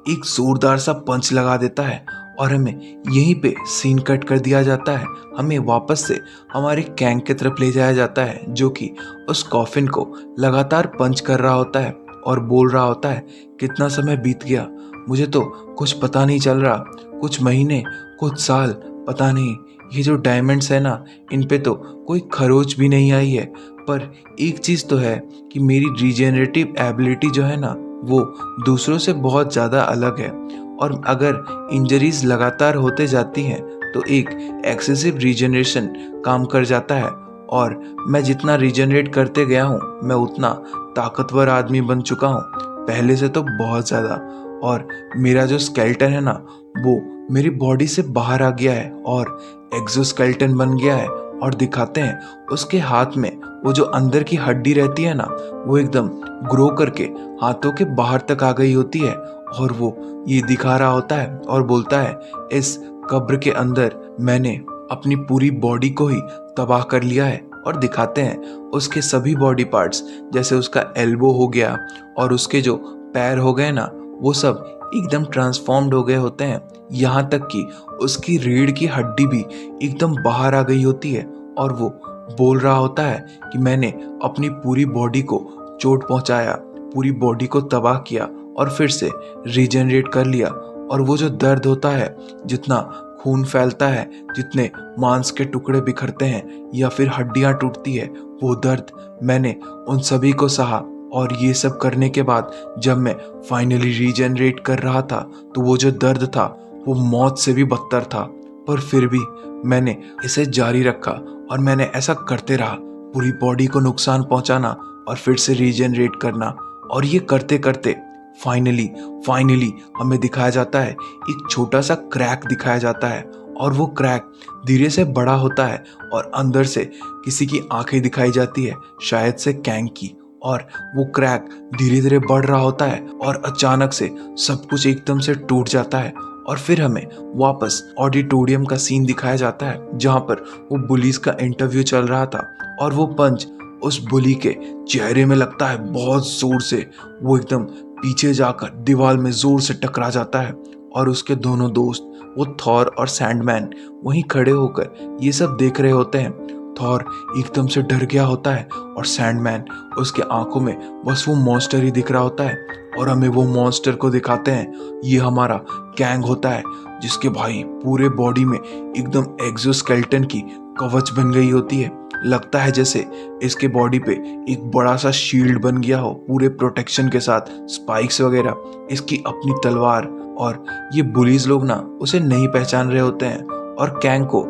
एक जोरदार सा पंच लगा देता है। और हमें यहीं पे सीन कट कर दिया जाता है। हमें वापस से हमारे गैंग की तरफ ले जाया जाता है, जो कि उस कॉफिन को लगातार पंच कर रहा होता है और बोल रहा होता है, कितना समय बीत गया, मुझे तो कुछ पता नहीं चल रहा, कुछ महीने, कुछ साल, पता नहीं। ये जो डायमंड्स है ना, इन पे तो कोई खरोच भी नहीं आई है। पर एक चीज़ तो है कि मेरी रीजेनरेटिव एबिलिटी जो है ना, वो दूसरों से बहुत ज़्यादा अलग है। और अगर इंजरीज लगातार होते जाती हैं तो एक एक्सेसिव रीजनरेशन काम कर जाता है। और मैं जितना रीजनरेट करते गया हूँ, मैं उतना ताकतवर आदमी बन चुका हूँ, पहले से तो बहुत ज़्यादा। और मेरा जो स्केलेटन है ना, वो मेरी बॉडी से बाहर आ गया है और एक्सोस्केलेटन बन गया है। और दिखाते हैं उसके हाथ में वो जो अंदर की हड्डी रहती है ना, वो एकदम ग्रो करके हाथों के बाहर तक आ गई होती है। और वो ये दिखा रहा होता है और बोलता है, इस कब्र के अंदर मैंने अपनी पूरी बॉडी को ही तबाह कर लिया है। और दिखाते हैं उसके सभी बॉडी पार्ट्स, जैसे उसका एल्बो हो गया और उसके जो पैर हो गए ना, वो सब एकदम ट्रांसफॉर्म्ड हो गए होते हैं। यहाँ तक कि उसकी रीढ़ की हड्डी भी एकदम बाहर आ गई होती है। और वो बोल रहा होता है कि मैंने अपनी पूरी बॉडी को चोट पहुंचाया, पूरी बॉडी को तबाह किया और फिर से रीजनरेट कर लिया। और वो जो दर्द होता है, जितना खून फैलता है, जितने मांस के टुकड़े बिखरते हैं या फिर हड्डियां टूटती है, वो दर्द मैंने उन सभी को सहा। और ये सब करने के बाद जब मैं फाइनली रीजनरेट कर रहा था, तो वो जो दर्द था वो मौत से भी बदतर था। पर फिर भी मैंने इसे जारी रखा और मैंने ऐसा करते रहा, पूरी बॉडी को नुकसान पहुंचाना और फिर से रीजनरेट करना। और ये करते करते फाइनली हमें दिखाया जाता है, एक छोटा सा क्रैक दिखाया जाता है। और वो क्रैक धीरे से बड़ा होता है और अंदर से किसी की आंखें दिखाई जाती है, शायद से कैंग की। और वो क्रैक धीरे धीरे बढ़ रहा होता है और अचानक से सब कुछ एकदम से टूट जाता है। और फिर हमें वापस ऑडिटोरियम का सीन दिखाया जाता है, जहाँ पर वो बुलीज का इंटरव्यू चल रहा था। और वो पंच उस बुली के चेहरे में लगता है बहुत जोर से, वो एकदम पीछे जाकर दीवार में जोर से टकरा जाता है। और उसके दोनों दोस्त, वो थॉर और सैंडमैन, वहीं खड़े होकर ये सब देख रहे होते हैं। थॉर एकदम से डर गया होता है और सैंडमैन, उसके आंखों में बस वो मॉन्स्टर ही दिख रहा होता है। और हमें वो मॉन्स्टर को दिखाते हैं, ये हमारा गैंग होता है, जिसके भाई पूरे बॉडी में एकदम एक्सोस्केलेटन की कवच बन गई होती है। लगता है जैसे इसके बॉडी पे एक बड़ा सा शील्ड बन गया हो, पूरे प्रोटेक्शन के साथ, स्पाइक्स वगैरह, इसकी अपनी तलवार। और ये बुलीज लोग ना उसे नहीं पहचान रहे होते हैं और कैंग को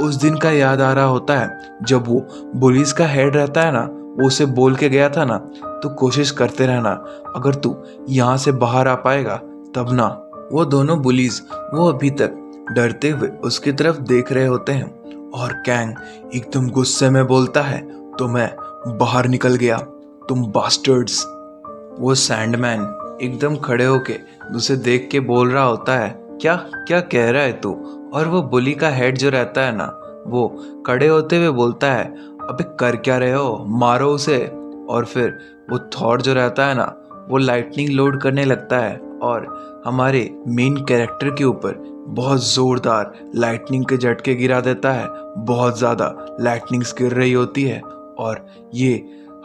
उस दिन का याद आ रहा होता है जब वो बुलीज का हेड रहता है ना, वो उसे बोल के गया था ना, तो कोशिश करते रहना, अगर तू यहाँ से बाहर आ पाएगा तब ना। वो दोनों बुलीज वो अभी तक डरते हुए उसकी तरफ देख रहे होते हैं और कैंग एकदम गुस्से में बोलता है, तो मैं बाहर निकल गया, तुम बास्टर्ड्स। वो सैंडमैन एकदम खड़े होके उसे देख के बोल रहा होता है, क्या क्या कह रहा है तू? और वो बुली का हेड जो रहता है ना, वो खड़े होते हुए बोलता है, अबे कर क्या रहे हो, मारो उसे। और फिर वो थॉर जो रहता है ना, वो लाइटनिंग लोड करने लगता है और हमारे मेन कैरेक्टर के ऊपर बहुत ज़ोरदार लाइटनिंग के झटके गिरा देता है। बहुत ज़्यादा लाइटनिंग्स गिर रही होती है और ये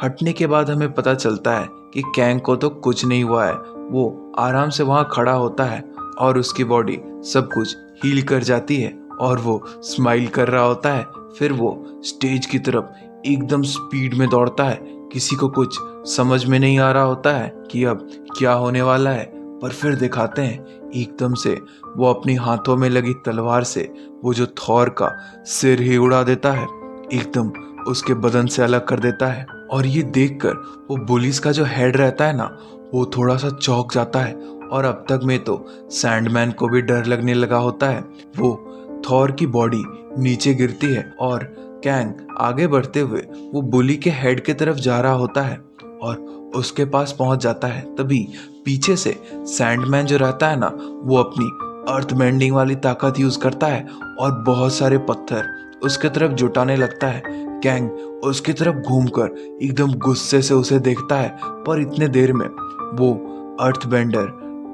हटने के बाद हमें पता चलता है कि कैंग को तो कुछ नहीं हुआ है। वो आराम से वहाँ खड़ा होता है और उसकी बॉडी सब कुछ हील कर जाती है और वो स्माइल कर रहा होता है। फिर वो स्टेज की तरफ एकदम स्पीड में दौड़ता है। किसी को कुछ समझ में नहीं आ रहा होता है कि अब क्या होने वाला है, पर फिर दिखाते हैं एकदम से वो अपनी हाथों में लगी तलवार से वो जो थॉर का सिर ही उड़ा देता है, एकदम उसके बदन से अलग कर देता है। और ये देखकर वो बुलिस का जो हेड रहता है ना, वो थोड़ा सा चौंक जाता है और अब तक में तो सैंडमैन को भी डर लगने लगा होता है। वो थॉर की बॉडी नीचे गिरती है और कैंग आगे बढ़ते हुए वो बुली के हेड की तरफ जा रहा होता है और उसके पास पहुंच जाता है। तभी पीछे से सैंडमैन जो रहता है ना, वो अपनी अर्थ बेंडिंग वाली ताकत यूज करता है और बहुत सारे पत्थर उसके तरफ जुटाने लगता है। कैंग उसकी तरफ घूमकर एकदम गुस्से से उसे देखता है, पर इतने देर में वो अर्थ बेंडर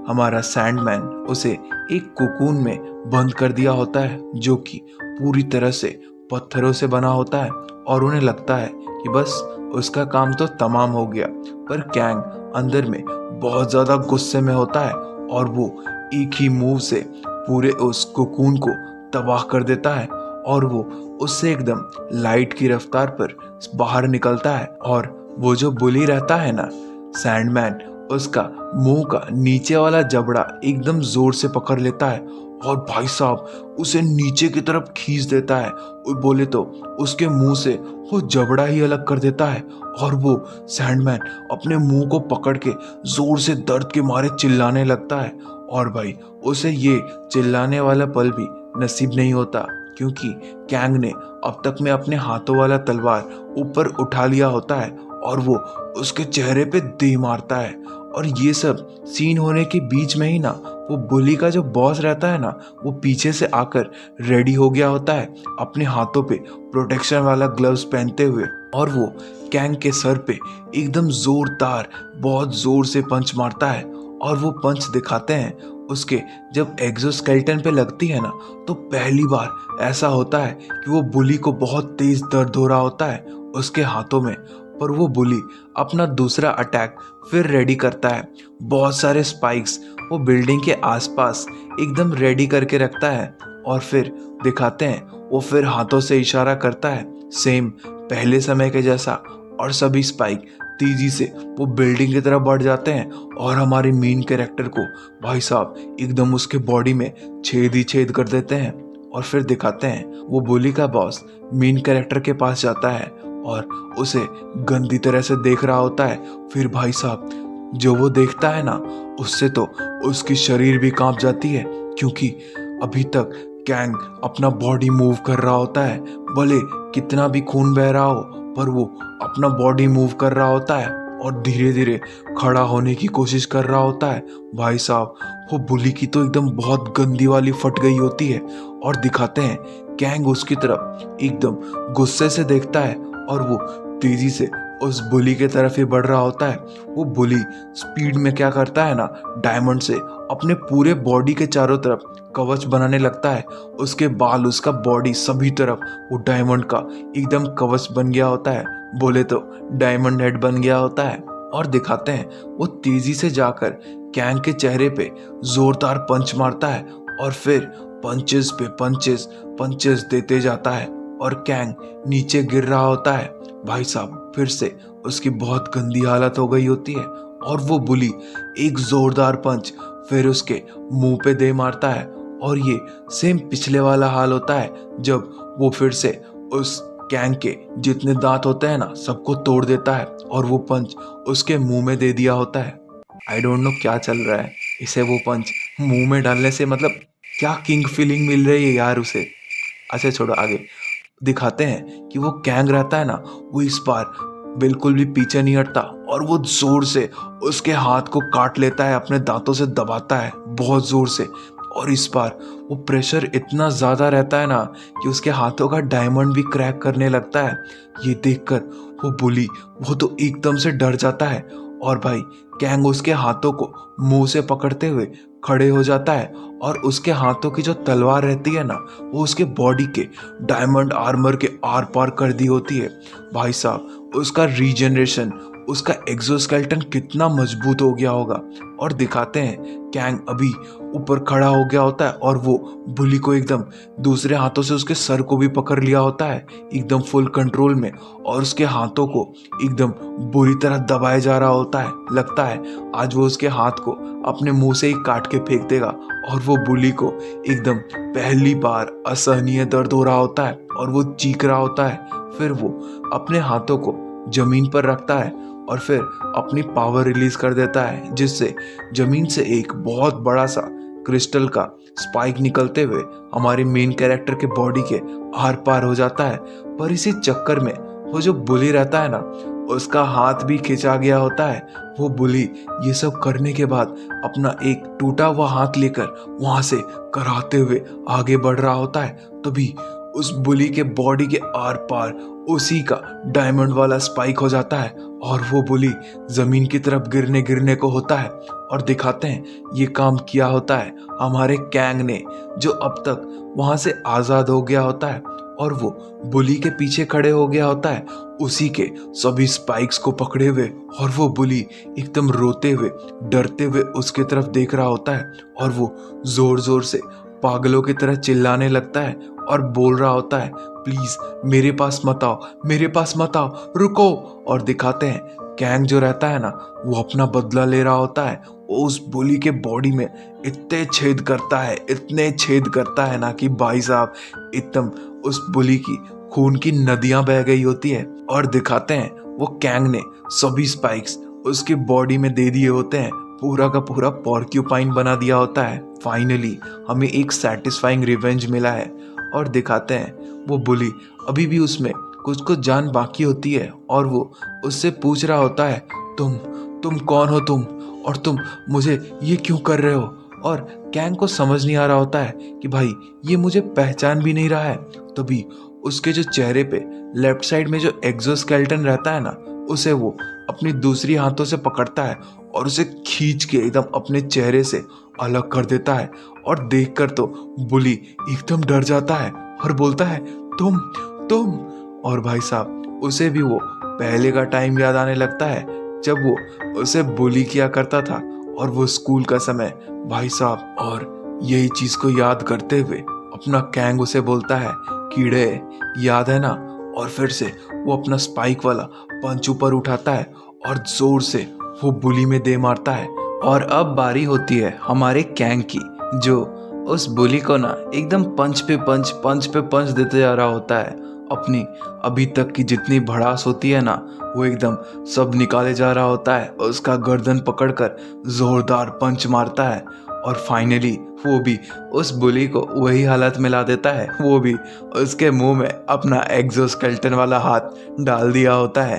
हमारा सैंडमैन उसे एक कोकून में बंद कर दिया होता है जो कि पूरी तरह से पत्थरों से बना होता है और उन्हें लगता है कि बस उसका काम तो तमाम हो गया। पर कैंग अंदर में बहुत ज़्यादा गुस्से में होता है और वो एक ही मूव से पूरे उस कोकून को तबाह कर देता है और वो उससे एकदम लाइट की रफ्तार पर बाहर निकलता है। और वो जो बुली रहता है ना, सैंडमैन उसका मुंह का नीचे वाला जबड़ा एकदम जोर से पकड़ लेता है और भाई साहब उसे नीचे की तरफ खींच देता है। बोले तो उसके मुंह से वो जबड़ा ही अलग कर देता है और वो सैंडमैन अपने मुंह को पकड़ के जोर से दर्द के मारे चिल्लाने लगता है। और भाई उसे ये चिल्लाने वाला पल भी नसीब नहीं होता, क्योंकि कैंग ने अब तक में अपने हाथों वाला तलवार ऊपर उठा लिया होता है और वो उसके चेहरे पे दे मारता है। और ये सब सीन होने के बीच में ही ना, वो बुली का जो बॉस रहता है ना, वो पीछे से आकर रेडी हो गया होता है अपने हाथों पे प्रोटेक्शन वाला ग्लव्स पहनते हुए, और वो कैंग के सर पे एकदम जोरदार बहुत जोर से पंच मारता है। और वो पंच दिखाते हैं उसके जब एक्सोस्केलेटन पे लगती है ना, तो पहली बार ऐसा होता है कि वो बुली को बहुत तेज दर्द हो रहा होता है उसके हाथों में। पर वो बुली अपना दूसरा अटैक फिर रेडी करता है। बहुत सारे स्पाइक्स वो बिल्डिंग के आसपास एकदम रेडी करके रखता है और फिर दिखाते हैं वो फिर हाथों से इशारा करता है सेम पहले समय के जैसा, और सभी स्पाइक तेजी से वो बिल्डिंग की तरफ बढ़ जाते हैं और हमारे मेन कैरेक्टर को भाई साहब एकदम उसके बॉडी में छेद ही छेद कर देते हैं। और फिर दिखाते हैं वो बुली का बॉस मेन कैरेक्टर के पास जाता है और उसे गंदी तरह से देख रहा होता है। फिर भाई साहब जो वो देखता है ना, उससे तो उसकी शरीर भी कांप जाती है, क्योंकि अभी तक कैंग अपना बॉडी मूव कर रहा होता है, भले कितना भी खून बह रहा हो, पर वो अपना बॉडी मूव कर रहा होता है और धीरे धीरे खड़ा होने की कोशिश कर रहा होता है। भाई साहब वो बुली की तो एकदम बहुत गंदी वाली फट गई होती है और दिखाते हैं कैंग उसकी तरफ एकदम गुस्से से देखता है और वो तेजी से उस बुली के तरफ ही बढ़ रहा होता है। वो बुली स्पीड में क्या करता है ना, डायमंड से अपने पूरे बॉडी के चारों तरफ कवच बनाने लगता है। उसके बाल, उसका बॉडी, सभी तरफ वो डायमंड का एकदम कवच बन गया होता है, बोले तो डायमंड हेड बन गया होता है। और दिखाते हैं वो तेजी से जाकर कैंग के चेहरे पे जोरदार पंच मारता है और फिर पंचेस पे पंचेस देते जाता है और कैंग नीचे गिर रहा होता है। भाई साहब फिर से उसकी बहुत गंदी हालत हो गई होती है और वो बुली एक जोरदार पंच फिर उसके मुंह पे दे मारता है और ये सेम पिछले वाला हाल होता है जब वो फिर से उस कैंग के जितने दांत होते हैं ना सबको तोड़ देता है और वो पंच उसके मुंह में दे दिया होता है। आई डोंट नो क्या चल रहा है, इसे वो पंच मुंह में डालने से मतलब क्या किंग फीलिंग मिल रही है यार उसे। अच्छा छोड़ो, आगे दिखाते हैं कि वो कैंग रहता है ना, वो इस बार बिल्कुल भी पीछे नहीं हटता और वो जोर से उसके हाथ को काट लेता है, अपने दांतों से दबाता है बहुत जोर से। और इस बार वो प्रेशर इतना ज़्यादा रहता है ना कि उसके हाथों का डायमंड भी क्रैक करने लगता है। ये देखकर वो बुली वो तो एकदम से डर जाता है और भाई कैंग उसके हाथों को मुंह से पकड़ते हुए खड़े हो जाता है और उसके हाथों की जो तलवार रहती है ना वो उसके बॉडी के डायमंड आर्मर के आर पार कर दी होती है। भाई साहब उसका रीजनरेशन, उसका एक्सोस्केलेटन कितना मजबूत हो गया होगा। और दिखाते हैं कैंग अभी ऊपर खड़ा हो गया होता है और वो बुली को एकदम दूसरे हाथों से उसके सर को भी पकड़ लिया होता है एकदम फुल कंट्रोल में और उसके हाथों को एकदम बुरी तरह दबाया जा रहा होता है। लगता है आज वो उसके हाथ को अपने मुंह से ही काट के फेंक देगा और वो बुली को एकदम पहली बार असहनीय दर्द हो रहा होता है और वो चीख रहा होता है। फिर वो अपने हाथों को जमीन पर रखता है और फिर अपनी पावर रिलीज कर देता है जिससे जमीन से एक बहुत बड़ा सा क्रिस्टल का स्पाइक निकलते हुए हमारे मेन कैरेक्टर के बॉडी के आर पार हो जाता है। पर इसी चक्कर में वो जो बुली रहता है ना उसका हाथ भी खिंचा गया होता है। वो बुली ये सब करने के बाद अपना एक टूटा हुआ हाथ लेकर वहां से कराते हुए आगे बढ़ रहा होता है। तभी उस बुली के बॉडी के आर पार उसी का डायमंड वाला स्पाइक हो जाता है और वो बुली जमीन की तरफ गिरने को होता है। और दिखाते हैं ये काम किया होता है हमारे कैंग ने, जो अब तक वहां से आजाद हो गया होता है और वो बुली के पीछे खड़े हो गया होता है उसी के सभी स्पाइक्स को पकड़े हुए। और वो बुली एकदम रोते हुए डरते हुए उसके तरफ देख रहा होता है और वो जोर जोर से पागलों की तरह चिल्लाने लगता है और बोल रहा होता है प्लीज मेरे पास मत आओ, मेरे पास मत आओ, रुको। और दिखाते हैं कैंग जो रहता है ना वो अपना बदला ले रहा होता है। वो उस बुली के बॉडी में इतने छेद करता है, इतने छेद करता है ना कि भाई साहब एकदम उस बुली की खून की नदियां बह गई होती है। और दिखाते हैं वो कैंग ने सभी स्पाइक्स उसकी बॉडी में दे दिए होते हैं, पूरा का पूरा पॉर्क्यूपाइन बना दिया होता है। फाइनली हमें एक सेटिस्फाइंग रिवेंज मिला है। और दिखाते हैं वो बुली अभी भी उसमें कुछ जान बाकी होती है और वो उससे पूछ रहा होता है तुम कौन हो तुम, और तुम मुझे ये क्यों कर रहे हो। और कैंग को समझ नहीं आ रहा होता है कि भाई ये मुझे पहचान भी नहीं रहा है। तभी उसके जो चेहरे पे लेफ्ट साइड में जो एक्सोस्केलेटन रहता है ना उसे वो अपनी दूसरी हाथों से पकड़ता है और उसे खींच के एकदम अपने चेहरे से अलग कर देता है। और देखकर तो बुली एकदम डर जाता है और बोलता है तुम। और भाई साहब उसे भी वो पहले का टाइम याद आने लगता है जब वो उसे बुली किया करता था और वो स्कूल का समय। भाई साहब और यही चीज को याद करते हुए अपना कैंग उसे बोलता है कीड़े याद है ना। और फिर से वो अपना स्पाइक वाला पंच ऊपर उठाता है और जोर से वो बुली में दे मारता है। और अब बारी होती है हमारे कैंग की, जो उस बुली को ना एकदम पंच पे पंच देते जा रहा होता है। अपनी अभी तक की जितनी भड़ास होती है ना वो एकदम सब निकाले जा रहा होता है। उसका गर्दन पकड़कर जोरदार पंच मारता है और फाइनली वो भी उस बुली को वही हालत में ला देता है। वो भी उसके मुंह में अपना एक्सोस्केलेटन वाला हाथ डाल दिया होता है।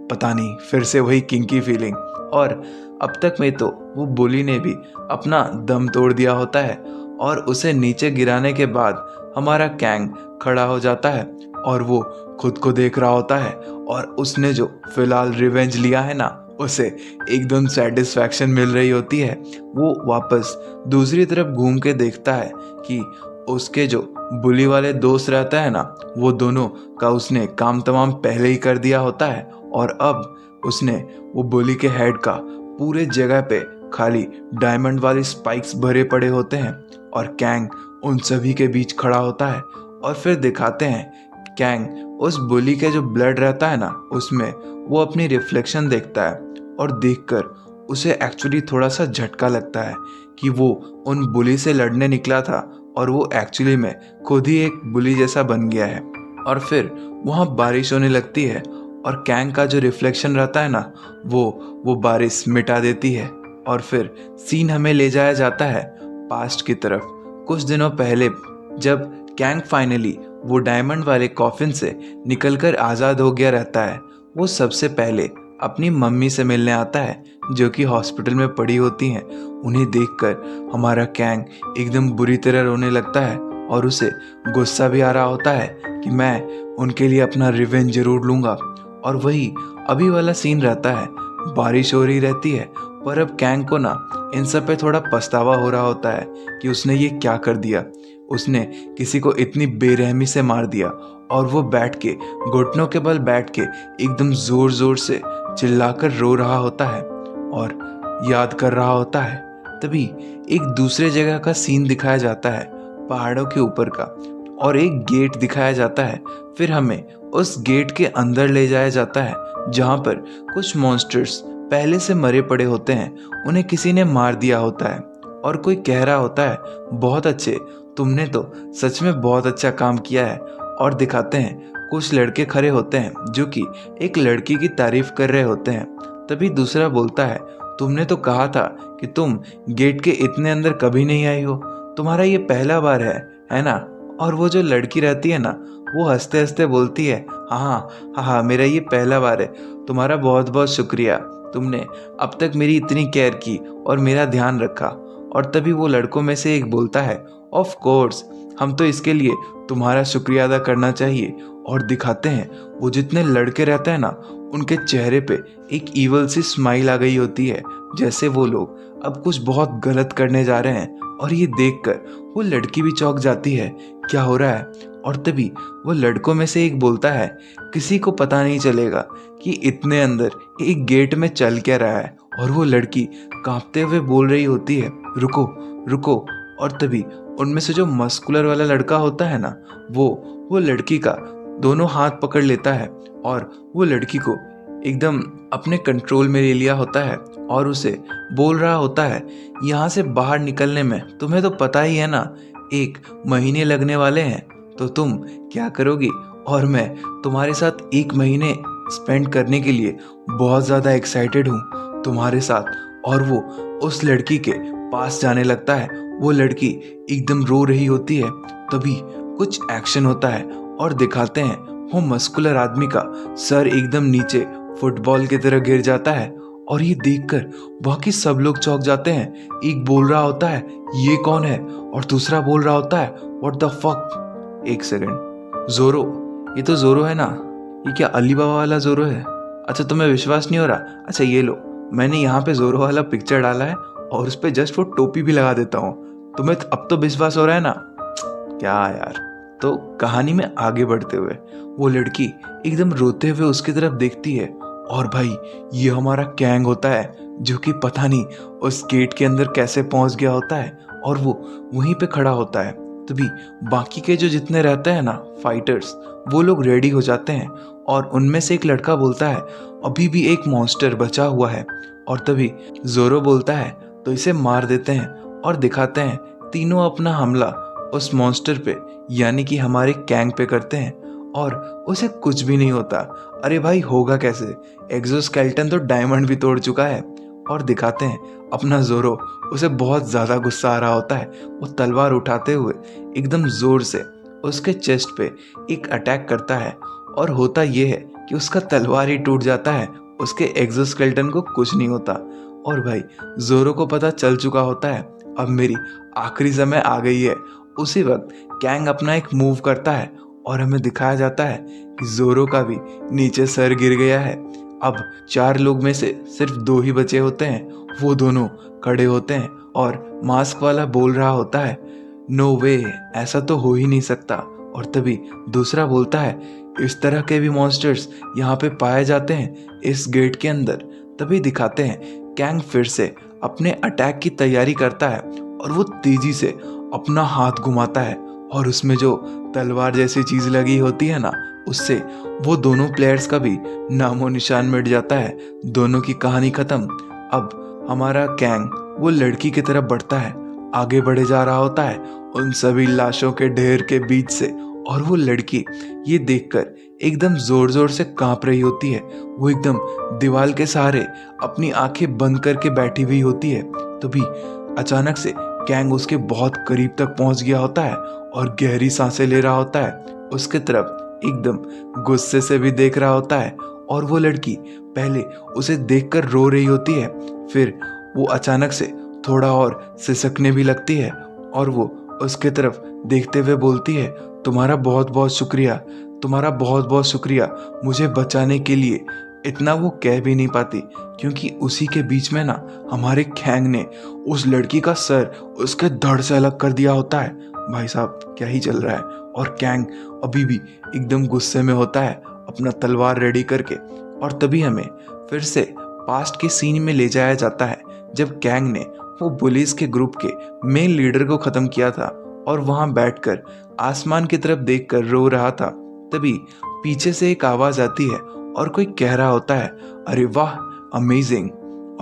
पता नहीं फिर से वही किंकी फीलिंग। और अब तक में तो वो बुली ने भी अपना दम तोड़ दिया होता है और उसे नीचे गिराने के बाद हमारा कैंग खड़ा हो जाता है और वो खुद को देख रहा होता है और उसने जो फिलहाल रिवेंज लिया है ना उसे एकदम सेटिस्फैक्शन मिल रही होती है। वो वापस दूसरी तरफ घूम के देखता है कि उसके जो बुली वाले दोस्त रहता है ना वो दोनों का उसने काम तमाम पहले ही कर दिया होता है और अब उसने वो बुली के हेड का पूरे जगह पे खाली डायमंड वाली स्पाइक्स भरे पड़े होते हैं और कैंग उन सभी के बीच खड़ा होता है। और फिर दिखाते हैं कैंग उस बुली के जो ब्लड रहता है ना उसमें वो अपनी रिफ्लेक्शन देखता है और देखकर उसे एक्चुअली थोड़ा सा झटका लगता है कि वो उन बुली से लड़ने निकला था और वो एक्चुअली में खुद ही एक बुली जैसा बन गया है। और फिर वहाँ बारिश होने लगती है और कैंग का जो रिफ्लेक्शन रहता है ना वो बारिश मिटा देती है। और फिर सीन हमें ले जाया जाता है पास्ट की तरफ, कुछ दिनों पहले, जब कैंग फाइनली वो डायमंड वाले कॉफिन से निकलकर आज़ाद हो गया रहता है। वो सबसे पहले अपनी मम्मी से मिलने आता है जो कि हॉस्पिटल में पड़ी होती हैं। उन्हें देखकर हमारा कैंग एकदम बुरी तरह रोने लगता है और उसे गुस्सा भी आ रहा होता है कि मैं उनके लिए अपना रिवेंज जरूर लूँगा। और वही अभी वाला सीन रहता है, बारिश हो रही रहती है पर अब कैंग को ना इन सब पे थोड़ा पछतावा हो रहा होता है कि उसने ये क्या कर दिया। उसने किसी को इतनी बेरहमी से मार दिया और वो बैठ के घुटनों के बल बैठ के एकदम जोर जोर से चिल्लाकर रो रहा होता है और याद कर रहा होता है। तभी एक दूसरे जगह का सीन दिखाया जाता है, पहाड़ों के ऊपर का, और एक गेट दिखाया जाता है। फिर हमें उस गेट के अंदर ले जाया जाता है जहाँ पर कुछ मॉन्स्टर्स पहले से मरे पड़े होते हैं, उन्हें किसी ने मार दिया होता है और कोई कह रहा होता है बहुत अच्छे, तुमने तो सच में बहुत अच्छा काम किया है। और दिखाते हैं कुछ लड़के खड़े होते हैं जो कि एक लड़की की तारीफ कर रहे होते हैं। तभी दूसरा बोलता है तुमने तो कहा था कि तुम गेट के इतने अंदर कभी नहीं आई हो, तुम्हारा ये पहला बार है ना। और वो जो लड़की रहती है ना वो हंसते हंसते बोलती है हाँ, मेरा ये पहला बार है, तुम्हारा बहुत बहुत शुक्रिया, तुमने अब तक मेरी इतनी केयर की और मेरा ध्यान रखा। और तभी वो लड़कों में से एक बोलता है ऑफ कोर्स, हम तो इसके लिए तुम्हारा शुक्रिया अदा करना चाहिए। और दिखाते हैं वो जितने लड़के रहते हैं ना उनके चेहरे पे एक ईवल सी स्माइल आ गई होती है, जैसे वो लोग अब कुछ बहुत गलत करने जा रहे हैं। और ये देखकर वो लड़की भी चौंक जाती है, क्या हो रहा है। और तभी वो लड़कों में से एक बोलता है किसी को पता नहीं चलेगा कि इतने अंदर एक गेट में चल क्या रहा है। और वो लड़की कांपते हुए बोल रही होती है रुको रुको। और तभी उनमें से जो मस्कुलर वाला लड़का होता है ना वो लड़की का दोनों हाथ पकड़ लेता है और वो लड़की को एकदम अपने कंट्रोल में ले लिया होता है और उसे बोल रहा होता है यहाँ से बाहर निकलने में तुम्हें तो पता ही है ना 1 महीने लगने वाले हैं, तो तुम क्या करोगी। और मैं तुम्हारे साथ 1 महीने स्पेंड करने के लिए बहुत ज़्यादा एक्साइटेड हूँ तुम्हारे साथ। और वो उस लड़की के पास जाने लगता है। वो लड़की एकदम रो रही होती है। तभी कुछ एक्शन होता है और दिखाते हैं वो मस्कुलर आदमी का सर एकदम नीचे फुटबॉल की तरह गिर जाता है। और ये देखकर बाकी सब लोग चौंक जाते हैं। एक बोल रहा होता है ये कौन है और दूसरा बोल रहा होता है व्हाट द फक। 1 सेकंड, जोरो, ये तो जोरो है ना, ये क्या अली बाबा वाला जोरो है। अच्छा तुम्हें विश्वास नहीं हो रहा, अच्छा ये लो, मैंने यहाँ पे जोरो वाला पिक्चर डाला है और उस पर जस्ट वो टोपी भी लगा देता हूँ, तुम्हें अब तो विश्वास हो रहा है ना। क्या यार। तो कहानी में आगे बढ़ते हुए वो लड़की एकदम रोते हुए उसकी तरफ देखती है और भाई ये हमारा कैंग होता है जो कि पता नहीं उस गेट के अंदर कैसे पहुंच गया होता है और वो वहीं पे खड़ा होता है। तभी बाकी के जो जितने रहते हैं ना फाइटर्स, वो लोग रेडी हो जाते हैं और उनमें से एक लड़का बोलता है अभी भी एक मॉन्स्टर बचा हुआ है। और तभी जोरो बोलता है तो इसे मार देते हैं और दिखाते हैं तीनों अपना हमला उस मॉन्स्टर पे यानी कि हमारे कैंग पे करते हैं और उसे कुछ भी नहीं होता। अरे भाई होगा कैसे, एक्सोस्केलेटन तो डायमंड भी तोड़ चुका है। और दिखाते हैं अपना जोरो, उसे बहुत ज़्यादा गुस्सा आ रहा होता है। वो तलवार उठाते हुए एकदम ज़ोर से उसके चेस्ट पे एक अटैक करता है और होता ये है कि उसका तलवार ही टूट जाता है, उसके एक्सोस्केलेटन को कुछ नहीं होता। और भाई जोरो को पता चल चुका होता है अब मेरी आखिरी समय आ गई है। उसी वक्त कैंग अपना एक मूव करता है और हमें दिखाया जाता है कि जोरो का भी नीचे सर गिर गया है। अब 4 लोग में से सिर्फ 2 ही बचे होते हैं। वो दोनों खड़े होते हैं और मास्क वाला बोल रहा होता है नो वे, ऐसा तो हो ही नहीं सकता। और तभी दूसरा बोलता है इस तरह के भी मॉन्स्टर्स यहाँ पे पाए जाते हैं इस गेट के अंदर। तभी दिखाते हैं कैंग फिर से अपने अटैक की तैयारी करता है और वो तेजी से अपना हाथ घुमाता है और उसमें जो तलवार जैसी चीज़ लगी होती है ना उससे वो दोनों प्लेयर्स का भी नामो निशान मिट जाता है। दोनों की कहानी खत्म। अब हमारा कैंग वो लड़की की तरफ बढ़ता है, आगे बढ़े जा रहा होता है उन सभी लाशों के ढेर के बीच से। और वो लड़की ये देखकर एकदम जोर जोर से कांप रही होती है। वो एकदम दीवार के सहारे अपनी आंखें बंद करके बैठी हुई होती है। तभी अचानक से कैंग उसके बहुत करीब तक पहुंच गया होता है और गहरी सांसें ले रहा होता है। उसके तरफ एकदम गुस्से से भी देख रहा होता है। और वो लड़की पहले उसे देखकर रो रही होती है, फिर वो अचानक से थोड़ा और सिसकने भी लगती है और वो उसके तरफ देखते हुए बोलती है, तुम्हारा बहुत बहुत शुक्रिया, तुम्हारा बहुत बहुत शुक्रिया मुझे बचाने के लिए। इतना वो कह भी नहीं पाती क्योंकि उसी के बीच में ना हमारे कैंग ने उस लड़की का सर उसके धड़ से अलग कर दिया होता है। भाई साहब क्या ही चल रहा है। और कैंग अभी भी एकदम गुस्से में होता है अपना तलवार रेडी करके। और तभी हमें फिर से पास्ट के सीन में ले जाया जाता है जब कैंग ने वो पुलिस के ग्रुप के मेन लीडर को खत्म किया था और वहां बैठकर आसमान की तरफ देखकर रो रहा था। तभी पीछे से एक आवाज आती है और कोई कह रहा होता है, अरे वाह अमेजिंग।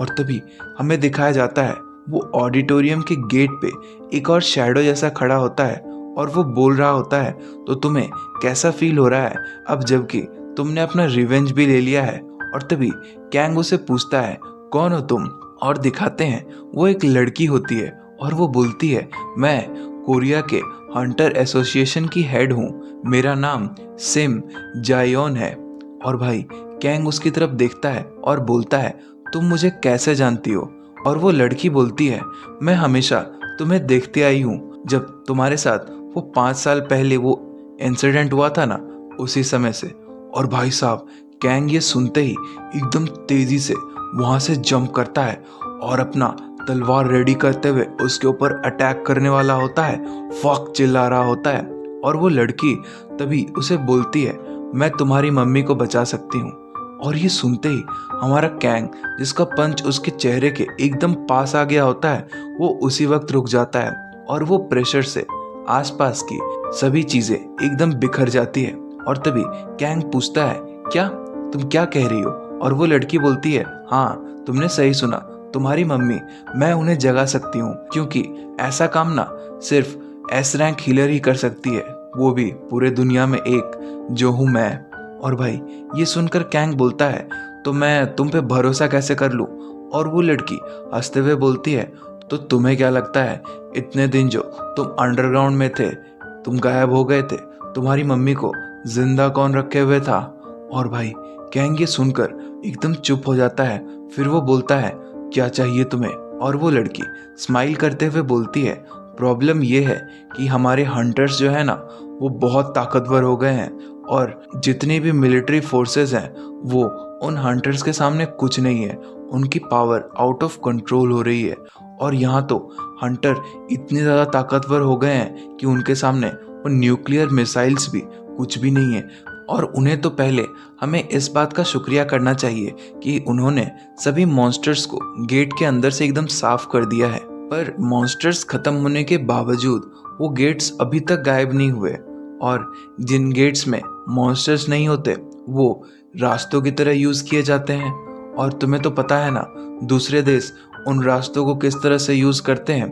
और तभी हमें दिखाया जाता है वो ऑडिटोरियम के गेट पे एक और शैडो जैसा खड़ा होता है और वो बोल रहा होता है, तो तुम्हें कैसा फील हो रहा है अब जबकि तुमने अपना रिवेंज भी ले लिया है। और तभी कैंग उसे पूछता है, कौन हो तुम? और दिखाते हैं वो एक लड़की होती है और वो बोलती है, मैं कोरिया के हंटर एसोसिएशन की हेड हूँ, मेरा नाम सिम जायोन है। और भाई कैंग उसकी तरफ देखता है और बोलता है, तुम मुझे कैसे जानती हो? और वो लड़की बोलती है, मैं हमेशा तुम्हें देखते आई हूँ, जब तुम्हारे साथ वो 5 साल पहले वो इंसिडेंट हुआ था ना, उसी समय से। और भाई साहब कैंग ये सुनते ही एकदम तेजी से वहां से जंप करता है और अपना तलवार रेडी करते हुए उसके ऊपर अटैक करने वाला होता है। फक चिल्ला रहा होता है। और वो लड़की तभी उसे बोलती है, मैं तुम्हारी मम्मी को बचा सकती हूँ। और ये सुनते ही हमारा कैंग, जिसका पंच उसके चेहरे के एकदम पास आ गया होता है, वो उसी वक्त रुक जाता है और वो प्रेशर से आसपास की सभी चीजें एकदम बिखर जाती है। और तभी कैंग पूछता है, क्या तुम क्या कह रही हो? और वो लड़की बोलती है, हाँ तुमने सही सुना, तुम्हारी मम्मी, मैं उन्हें जगा सकती हूँ, क्योंकि ऐसा काम ना सिर्फ एस रैंक हीलर ही कर सकती है, वो भी पूरे दुनिया में एक, जो हूँ मैं। और भाई ये सुनकर कैंग बोलता है, तो मैं तुम पे भरोसा कैसे कर लूँ? और वो लड़की हंसते हुए बोलती है, तो तुम्हें क्या लगता है इतने दिन जो तुम अंडरग्राउंड में थे, तुम गायब हो गए थे, तुम्हारी मम्मी को जिंदा कौन रखे हुए था? और भाई कैंग ये सुनकर एकदम चुप हो जाता है। फिर वो बोलता है, क्या चाहिए तुम्हें? और वो लड़की स्माइल करते हुए बोलती है, प्रॉब्लम ये है कि हमारे हंटर्स जो है ना, वो बहुत ताकतवर हो गए हैं और जितनी भी मिलिट्री फोर्सेस हैं वो उन हंटर्स के सामने कुछ नहीं है। उनकी पावर आउट ऑफ कंट्रोल हो रही है और यहाँ तो हंटर इतने ज़्यादा ताकतवर हो गए हैं कि उनके सामने वो न्यूक्लियर मिसाइल्स भी कुछ भी नहीं है। और उन्हें तो पहले हमें इस बात का शुक्रिया करना चाहिए कि उन्होंने सभी मॉन्स्टर्स को गेट के अंदर से एकदम साफ कर दिया है। पर मॉन्स्टर्स खत्म होने के बावजूद वो गेट्स अभी तक गायब नहीं हुए और जिन गेट्स में मॉन्स्टर्स नहीं होते वो रास्तों की तरह यूज किए जाते हैं। और तुम्हें तो पता है ना, दूसरे देश उन रास्तों को किस तरह से यूज करते हैं,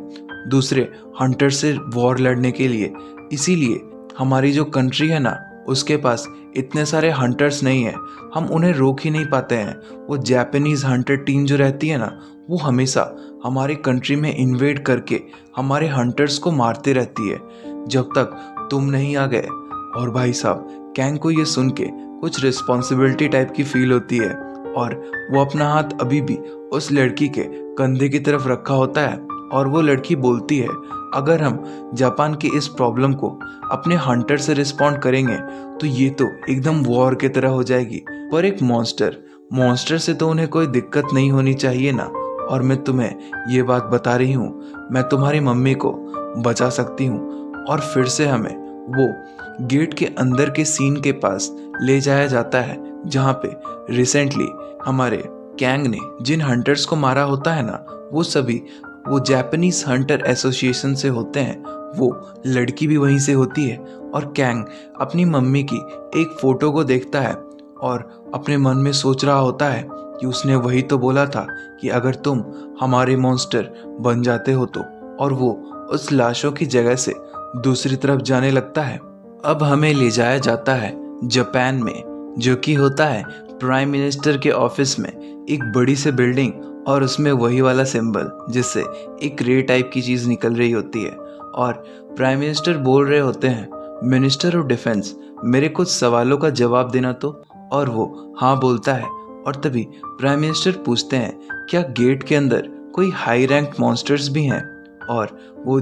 दूसरे हंटर से वॉर लड़ने के लिए। इसीलिए हमारी जो कंट्री है ना, उसके पास इतने सारे हंटर्स नहीं है, हम उन्हें रोक ही नहीं पाते हैं। वो जापानीज हंटर टीम जो रहती है ना, वो हमेशा हमारे कंट्री में इन्वेड करके हमारे हंटर्स को मारती रहती है जब तक तुम नहीं आ गए। और भाई साहब कैंग को ये सुन के कुछ रिस्पॉन्सिबिलिटी टाइप की फील होती है और वो अपना हाथ अभी भी उस लड़की के कंधे की तरफ रखा होता है और वो लड़की बोलती है, अगर हम जापान की इस प्रॉब्लम को अपने हंटर से रिस्पॉन्ड करेंगे तो ये तो एकदम वॉर की तरह हो जाएगी। पर एक मॉन्स्टर से तो उन्हें कोई दिक्कत नहीं होनी चाहिए ना। और मैं तुम्हें ये बात बता रही हूँ, मैं तुम्हारी मम्मी को बचा सकती हूँ। और फिर से हमें वो गेट के अंदर के सीन के पास ले जाया जाता है जहाँ पे रिसेंटली हमारे कैंग ने जिन हंटर्स को मारा होता है ना, वो सभी वो जापानीज हंटर एसोसिएशन से होते हैं। वो लड़की भी वहीं से होती है और कैंग अपनी मम्मी की एक फ़ोटो को देखता है और अपने मन में सोच रहा होता है कि उसने वही तो बोला था कि अगर तुम हमारे मॉन्स्टर बन जाते हो तो, और वो उस लाशों की जगह से दूसरी तरफ जाने लगता है। अब हमें ले जाया जाता है जापान में, जो कि होता है प्राइम मिनिस्टर के ऑफिस में एक बड़ी सी बिल्डिंग, और उसमें वही वाला सिंबल जिससे एक रे टाइप की चीज़ निकल रही होती है। और प्राइम मिनिस्टर बोल रहे होते हैं, मिनिस्टर ऑफ डिफेंस, मेरे कुछ सवालों का जवाब देना तो। और वो हाँ बोलता है। और तभी प्राइम मिनिस्टर पूछते हैं, क्या गेट के अंदर कोई हाई रैंक मॉन्स्टर्स भी हैं? और वो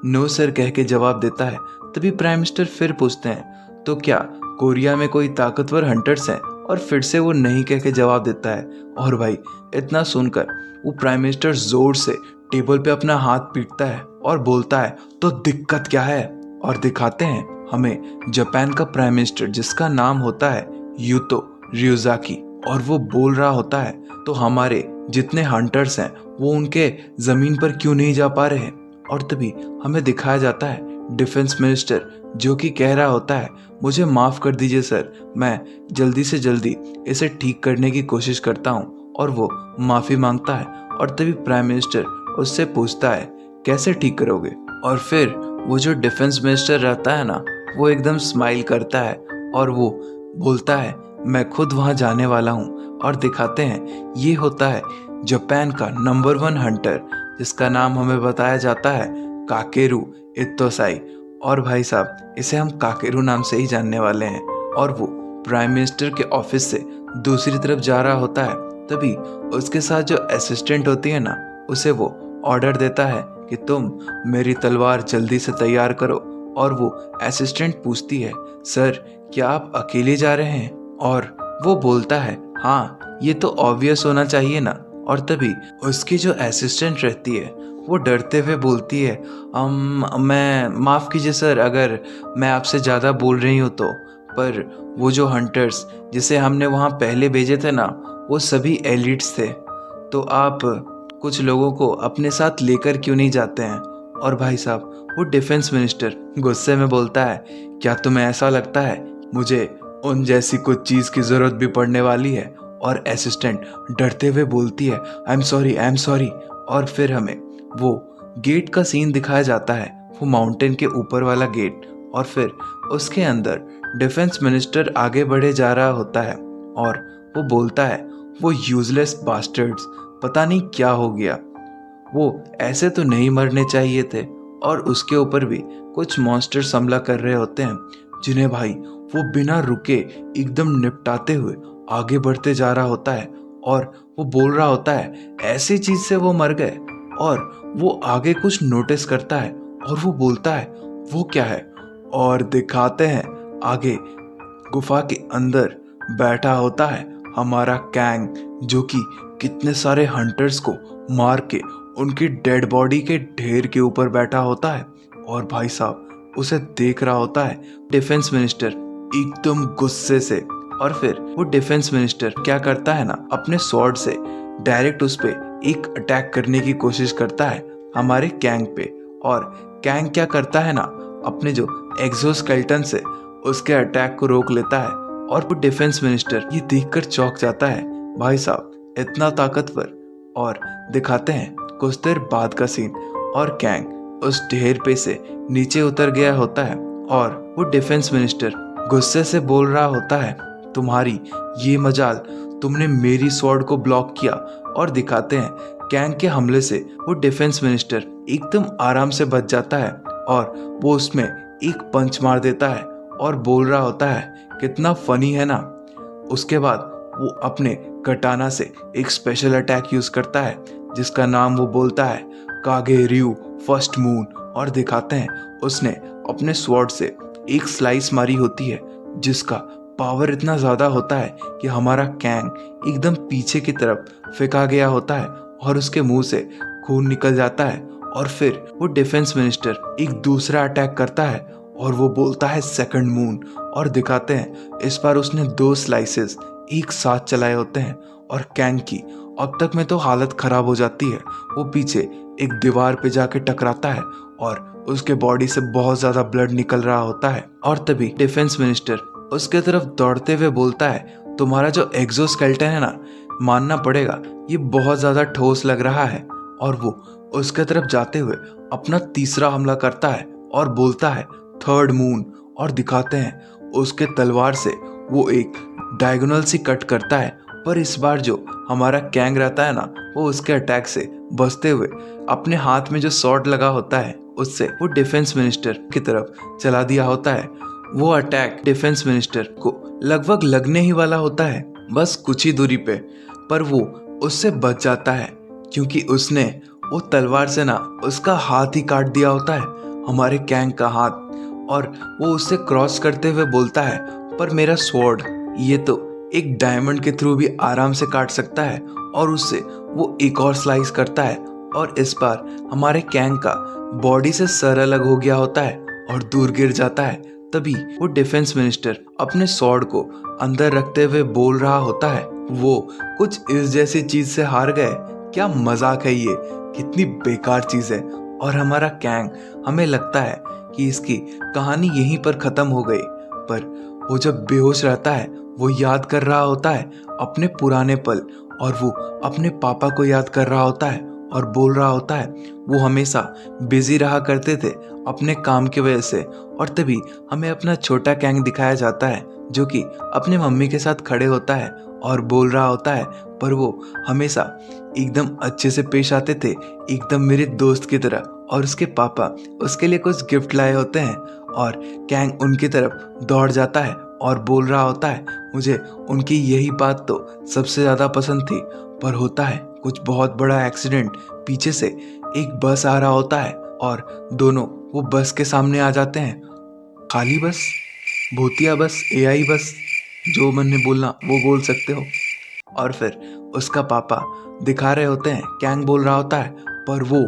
नो सर कह के जवाब देता है। तभी प्राइम मिनिस्टर फिर पूछते हैं, तो क्या कोरिया में कोई ताकतवर हंटर्स हैं? और फिर से वो नहीं कह के जवाब देता है। और भाई इतना सुनकर वो प्राइम मिनिस्टर जोर से टेबल पे अपना हाथ पीटता है और बोलता है, तो दिक्कत क्या है? और दिखाते हैं हमें जापान का प्राइम मिनिस्टर, जिसका नाम होता है यूतो रियोजाकी। और वो बोल रहा होता है, तो हमारे जितने हंटर्स हैं वो उनके ज़मीन पर क्यों नहीं जा पा रहे हैं? और तभी हमें दिखाया जाता है डिफेंस मिनिस्टर, जो कि कह रहा होता है, मुझे माफ़ कर दीजिए सर, मैं जल्दी से जल्दी इसे ठीक करने की कोशिश करता हूँ। और वो माफ़ी मांगता है। और तभी प्राइम मिनिस्टर उससे पूछता है, कैसे ठीक करोगे? और फिर वो जो डिफेंस मिनिस्टर रहता है ना, वो एकदम स्माइल करता है और वो बोलता है, मैं खुद वहाँ जाने वाला हूँ। और दिखाते हैं ये होता है जापान का नंबर 1 हंटर, जिसका नाम हमें बताया जाता है काकेरू इत्तोसाई। और भाई साहब इसे हम काकेरू नाम से ही जानने वाले हैं। और वो प्राइम मिनिस्टर के ऑफिस से दूसरी तरफ जा रहा होता है। तभी उसके साथ जो असिस्टेंट होती है ना, उसे वो ऑर्डर देता है कि तुम मेरी तलवार जल्दी से तैयार करो। और वो असिस्टेंट पूछती है, सर क्या आप अकेले जा रहे हैं? और वो बोलता है, हाँ ये तो ऑब्वियस होना चाहिए ना। और तभी उसकी जो असिस्टेंट रहती है वो डरते हुए बोलती है, मैं माफ़ कीजिए सर अगर मैं आपसे ज़्यादा बोल रही हूँ तो, पर वो जो हंटर्स जिसे हमने वहाँ पहले भेजे थे ना, वो सभी एलिट्स थे, तो आप कुछ लोगों को अपने साथ लेकर क्यों नहीं जाते हैं? और भाई साहब वो डिफेंस मिनिस्टर गुस्से में बोलता है, क्या तुम्हें ऐसा लगता है मुझे उन जैसी कुछ चीज़ की ज़रूरत भी पड़ने वाली है? और असिस्टेंट डरते हुए बोलती है, आई एम सॉरी। और फिर हमें वो गेट का सीन दिखाया जाता है, वो माउंटेन के ऊपर वाला गेट। और फिर उसके अंदर डिफेंस मिनिस्टर आगे बढ़े जा रहा होता है और वो बोलता है, वो यूजलेस बास्टर्ड्स, पता नहीं क्या हो गया, वो ऐसे तो नहीं मरने चाहिए थे। और उसके ऊपर भी कुछ मॉन्स्टर हमला कर रहे होते हैं, जिन्हें भाई वो बिना रुके एकदम निपटाते हुए आगे बढ़ते जा रहा होता है। और वो बोल रहा होता है, ऐसी चीज से वो मर गए। और वो आगे कुछ नोटिस करता है और वो बोलता है, वो क्या है? और दिखाते हैं आगे गुफा के अंदर बैठा होता है हमारा कैंग, जो कि कितने सारे हंटर्स को मार के उनकी डेड बॉडी के ढेर के ऊपर बैठा होता है। और भाई साहब उसे देख रहा होता है डिफेंस मिनिस्टर एकदम गुस्से से। और फिर वो डिफेंस मिनिस्टर क्या करता है ना, अपने स्वॉर्ड से डायरेक्ट उस पे एक अटैक करने की कोशिश करता है हमारे कैंग पे। और कैंग क्या करता है ना, अपने जो एक्सोस्केलेटन से उसके अटैक को रोक लेता है। और वो डिफेंस मिनिस्टर ये देखकर चौंक जाता है, भाई साहब इतना ताकतवर। और दिखाते हैं कुछ देर बाद का सीन, और कैंग उस ढेर पे से नीचे उतर गया होता है। और वो डिफेंस मिनिस्टर गुस्से से बोल रहा होता है, तुम्हारी ये मजाल, तुमने मेरी स्वॉर्ड को ब्लॉक किया। और दिखाते हैं कैंग के हमले से वो डिफेंस मिनिस्टर एकदम आराम से बच जाता है और वो उसमें एक पंच मार देता है और बोल रहा होता है, कितना फनी है ना। उसके बाद वो अपने कटाना से एक स्पेशल अटैक यूज करता है, जिसका नाम वो बोलता है कागे रियू फर्स्ट मून। और दिखाते हैं उसने अपने स्वॉर्ड से एक स्लाइस मारी होती है, जिसका पावर इतना ज़्यादा होता है कि हमारा कैंग एकदम पीछे की तरफ फेंका गया होता है और उसके मुंह से खून निकल जाता है। और फिर वो डिफेंस मिनिस्टर एक दूसरा अटैक करता है और वो बोलता है सेकंड मून। और दिखाते हैं इस बार उसने 2 स्लाइसेस एक साथ चलाए होते हैं और कैंग की अब तक में तो हालत खराब हो जाती है। वो पीछे एक दीवार पे जाके टकराता है और उसके बॉडी से बहुत ज्यादा ब्लड निकल रहा होता है। और तभी डिफेंस मिनिस्टर उसके तरफ दौड़ते हुए बोलता है, तुम्हारा जो एक्सोस्केलेटन है ना, मानना पड़ेगा ये बहुत ज्यादा ठोस लग रहा है। और वो उसके तरफ जाते हुए अपना तीसरा हमला करता है और बोलता है, थर्ड मून। और दिखाते हैं उसके तलवार से वो एक डायगोनल सी कट करता है। पर इस बार जो हमारा कैंग रहता है ना, वो उसके अटैक से बचते हुए अपने हाथ में जो स्वॉर्ड लगा होता है उससे वो डिफेंस मिनिस्टर की तरफ चला दिया होता है। वो अटैक डिफेंस मिनिस्टर को लगभग लगने ही वाला होता है, बस कुछ ही दूरी पे, पर वो उससे बच जाता है क्योंकि उसने वो तलवार से ना उसका हाथ ही काट दिया होता है, हमारे कैंग का हाथ। और वो उससे क्रॉस करते हुए बोलता है, पर मेरा स्वॉर्ड ये तो एक डायमंड के थ्रू भी आराम से काट सकता है। और उससे वो एक और स्लाइस करता है और इस बार हमारे कैंग का बॉडी से सर अलग हो गया होता है और दूर गिर जाता है। तभी वो डिफेंस मिनिस्टर अपने स्वॉर्ड को अंदर रखते हुए बोल रहा होता है, वो कुछ इस जैसी चीज से हार गए, क्या मजाक है ये, कितनी बेकार चीज है। और हमारा कैंग, हमें लगता है कि इसकी कहानी यहीं पर खत्म हो गई, पर वो जब बेहोश रहता है वो याद कर रहा होता है अपने पुराने पल और वो अपने पापा को याद कर रहा होता है और बोल रहा होता है वो हमेशा बिजी रहा करते थे अपने काम की वजह से। और तभी हमें अपना छोटा कैंग दिखाया जाता है जो कि अपने मम्मी के साथ खड़े होता है और बोल रहा होता है, पर वो हमेशा एकदम अच्छे से पेश आते थे, एकदम मेरे दोस्त की तरह। और उसके पापा उसके लिए कुछ गिफ्ट लाए होते हैं और कैंग उनकी तरफ दौड़ जाता है और बोल रहा होता है, मुझे उनकी यही बात तो सबसे ज़्यादा पसंद थी। पर होता है कुछ बहुत बड़ा एक्सीडेंट, पीछे से एक बस आ रहा होता है और दोनों वो बस के सामने आ जाते हैं। खाली बस, भूतिया बस, एआई बस, जो मन में बोलना वो बोल सकते हो। और फिर उसका पापा दिखा रहे होते हैं, कैंग बोल रहा होता है, पर वो,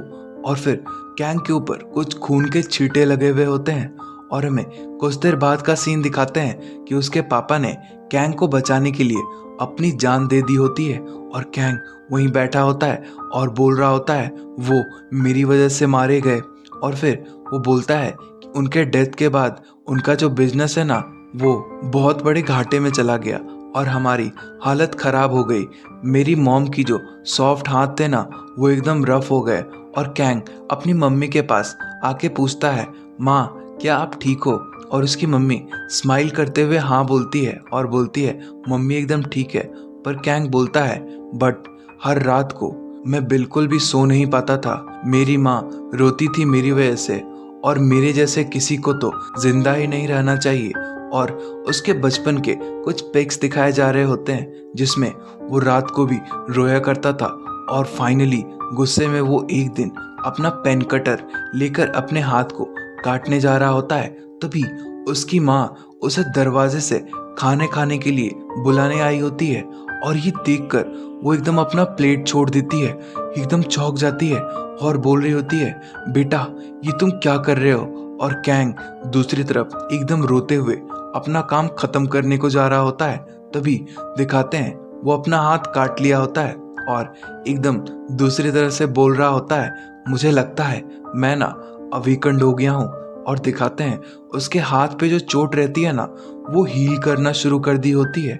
और फिर कैंग के ऊपर कुछ खून के छींटे लगे हुए होते हैं। और हमें कुछ देर बाद का सीन दिखाते हैं कि उसके पापा ने कैंग को बचाने के लिए अपनी जान दे दी होती है और कैंग वहीं बैठा होता है और बोल रहा होता है वो मेरी वजह से मारे गए। और फिर वो बोलता है कि उनके डेथ के बाद उनका जो बिजनेस है ना, वो बहुत बड़े घाटे में चला गया और हमारी हालत खराब हो गई। मेरी मॉम की जो सॉफ्ट हाथ थे ना, वो एकदम रफ हो गए। और कैंग अपनी मम्मी के पास आके पूछता है, माँ क्या आप ठीक हो? और उसकी मम्मी स्माइल करते हुए हाँ बोलती है और बोलती है, मम्मी एकदम ठीक है। पर कैंग बोलता है, बट हर रात को मैं बिल्कुल भी सो नहीं पाता था, मेरी माँ रोती थी मेरी वजह से, और मेरे जैसे किसी को तो जिंदा ही नहीं रहना चाहिए। और उसके बचपन के कुछ पिक्स दिखाए जा रहे होते हैं जिसमें वो रात को भी रोया करता था। और फाइनली गुस्से में वो एक दिन अपना पेन कटर लेकर अपने हाथ को काटने जा रहा होता है। तभी उसकी माँ उसे दरवाजे से खाने के लिए बुलाने आई होती है और ये देखकर वो एकदम अपना प्लेट छोड़ देती है, एकदम चौंक जाती है और बोल रही होती है, बेटा ये तुम क्या कर रहे हो? और कैंग दूसरी तरफ एकदम रोते हुए अपना काम खत्म करने को जा रहा होता है। तभी दिखाते हैं वो अपना हाथ काट लिया होता है और एकदम दूसरी तरफ से बोल रहा होता है, मुझे लगता है मैं ना अवीकंड हो गया हूँ। और दिखाते हैं उसके हाथ पे जो चोट रहती है ना, वो हील करना शुरू कर दी होती है।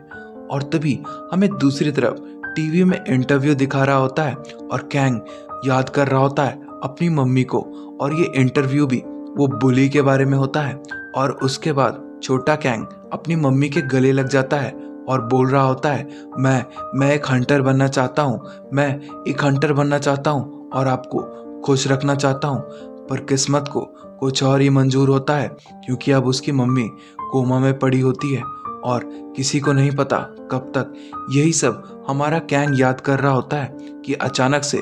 और तभी हमें दूसरी तरफ टीवी में इंटरव्यू दिखा रहा होता है और कैंग याद कर रहा होता है अपनी मम्मी को। और ये इंटरव्यू भी वो बुली के बारे में होता है। और उसके बाद छोटा कैंग अपनी मम्मी के गले लग जाता है और बोल रहा होता है, मैं एक हंटर बनना चाहता हूँ, मैं एक हंटर बनना चाहता हूँ और आपको खुश रखना चाहता हूँ। पर किस्मत को कुछ और ही मंजूर होता है क्योंकि अब उसकी मम्मी कोमा में पड़ी होती है और किसी को नहीं पता कब तक। यही सब हमारा कैंग याद कर रहा होता है कि अचानक से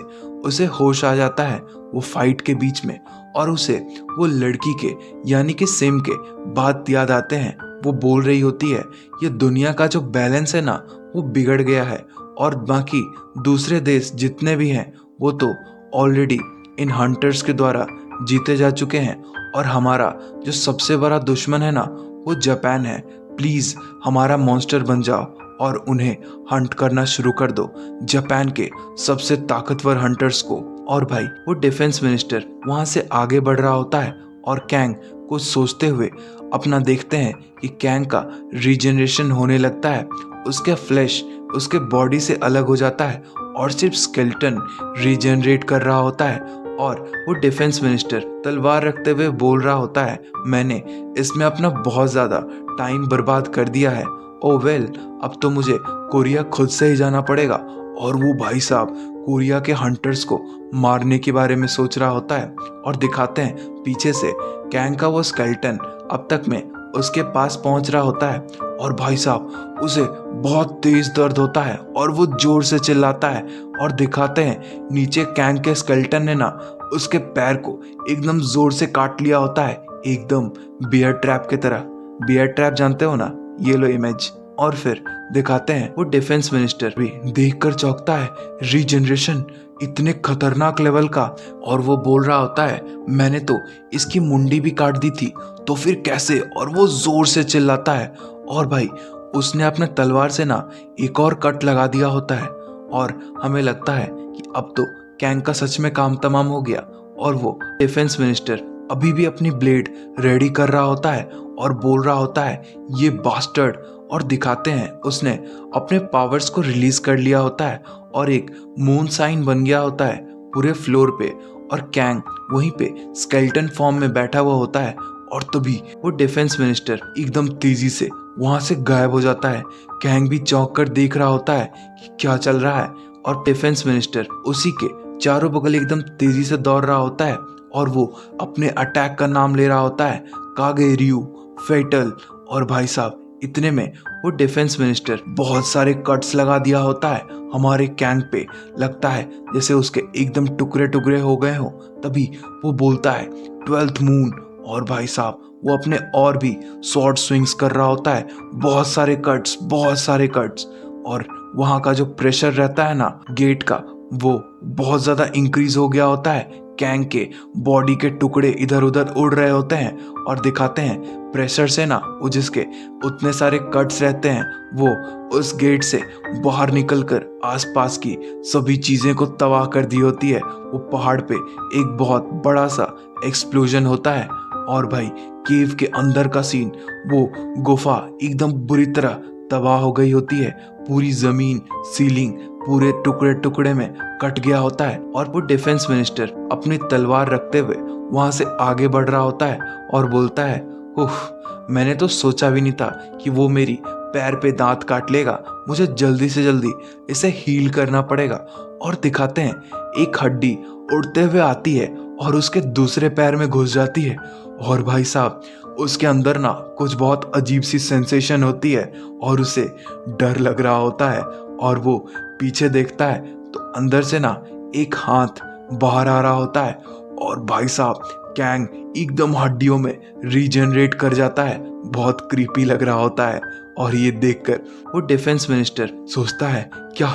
उसे होश आ जाता है वो फाइट के बीच में, और उसे वो लड़की के यानी कि सिम के बात याद आते हैं। वो बोल रही होती है, ये दुनिया का जो बैलेंस है ना, वो बिगड़ गया है और बाकी दूसरे देश जितने भी हैं वो तो ऑलरेडी इन हंटर्स के द्वारा जीते जा चुके हैं और हमारा जो सबसे बड़ा दुश्मन है ना, वो जापान है। प्लीज हमारा मॉन्स्टर बन जाओ और उन्हें हंट करना शुरू कर दो, जापान के सबसे ताकतवर हंटर्स को। और भाई वो डिफेंस मिनिस्टर वहां से आगे बढ़ रहा होता है और कैंग कुछ सोचते हुए अपना देखते हैं कि कैंग का रीजनरेशन होने लगता है। उसके फ्लैश उसके बॉडी से अलग हो जाता है और सिर्फ स्केलेटन रीजनरेट कर रहा होता है। और वो डिफेंस मिनिस्टर तलवार रखते हुए बोल रहा होता है, मैंने इसमें अपना बहुत ज़्यादा टाइम बर्बाद कर दिया है। ओ वेल, अब तो मुझे कोरिया खुद से ही जाना पड़ेगा। और वो भाई साहब कोरिया के हंटर्स को मारने के बारे में सोच रहा होता है और दिखाते हैं पीछे से कैंग का वो स्केलेटन अब तक में उसके पास पहुंच रहा होता है। और भाई साहब उसे बहुत तेज दर्द होता है और वो जोर से चिल्लाता है और दिखाते हैं नीचे कैंग के स्केलेटन ने ना उसके पैर को एकदम जोर से काट लिया होता है, एकदम बियर ट्रैप की तरह। बियर ट्रैप जानते हो ना, ये लो इमेज। और फिर दिखाते हैं वो डिफेंस मिनिस्टर भी देखकर चौंकता है, रीजनरेशन इतने खतरनाक लेवल का। और वो बोल रहा होता है, मैंने तो इसकी मुंडी भी काट दी थी, तो फिर कैसे। और वो जोर से चिल्लाता है और भाई उसने अपने तलवार से ना एक और कट लगा दिया होता है। और हमें लगता है कि अब तो कैंग का सच में काम तमाम हो गया। और वो डिफेंस मिनिस्टर अभी भी अपनी ब्लेड रेडी कर रहा होता है और बोल रहा होता है, ये बास्टर्ड। और दिखाते हैं उसने अपने पावर्स को रिलीज कर लिया होता है और एक मून साइन बन गया होता है पूरे फ्लोर पे। और कैंग वहीं पे स्केलेटन फॉर्म में बैठा हुआ होता है। और तभी वो डिफेंस मिनिस्टर एकदम तेजी से वहां से गायब हो जाता है। कैंग भी चौंक कर देख रहा होता है कि क्या चल रहा है। और डिफेंस मिनिस्टर उसी के चारों बगल एकदम तेजी से दौड़ रहा होता है और वो अपने अटैक का नाम ले रहा होता है, कागेरियू, फेटल। और भाई साहब इतने में वो डिफेंस मिनिस्टर बहुत सारे कट्स लगा दिया होता है हमारे कैंग पे। लगता है जैसे उसके एकदम टुकड़े टुकड़े हो गए हो। तभी वो बोलता है 12th मून। और भाई साहब वो अपने और भी शॉर्ट स्विंग्स कर रहा होता है, बहुत सारे कट्स। और वहाँ का जो प्रेशर रहता है ना गेट का, वो बहुत ज़्यादा इंक्रीज हो गया होता है। कैंग के बॉडी के टुकड़े इधर उधर उड़ रहे होते हैं और दिखाते हैं प्रेशर से ना वो जिसके उतने सारे कट्स रहते हैं वो उस गेट से बाहर निकलकर आसपास की सभी चीज़ें को तबाह कर दी होती है। वो पहाड़ पे एक बहुत बड़ा सा एक्सप्लोजन होता है। और भाई केव के अंदर का सीन, वो गुफा एकदम बुरी तरह तबाह हो गई होती है। पूरी जमीन, सीलिंग पूरे टुकड़े टुकड़े में कट गया होता है। और वो डिफेंस मिनिस्टर अपनी तलवार रखते हुए वहां से आगे बढ़ रहा होता है और बोलता है, उफ, मैंने तो सोचा भी नहीं था कि वो मेरी पैर पे दांत काट लेगा। मुझे जल्दी से जल्दी इसे हील करना पड़ेगा। और दिखाते हैं एक हड्डी उड़ते हुए आती है और उसके दूसरे पैर में घुस जाती है। और भाई साहब उसके अंदर ना कुछ बहुत अजीब सी सेंसेशन होती है और उसे डर लग रहा होता है। और वो पीछे देखता है तो अंदर से ना एक हाथ बाहर आ रहा होता है। और भाई साहब कैंग एकदम हड्डियों में रीजनरेट कर जाता है, बहुत क्रीपी लग रहा होता है। और ये देखकर वो डिफेंस मिनिस्टर सोचता है, क्या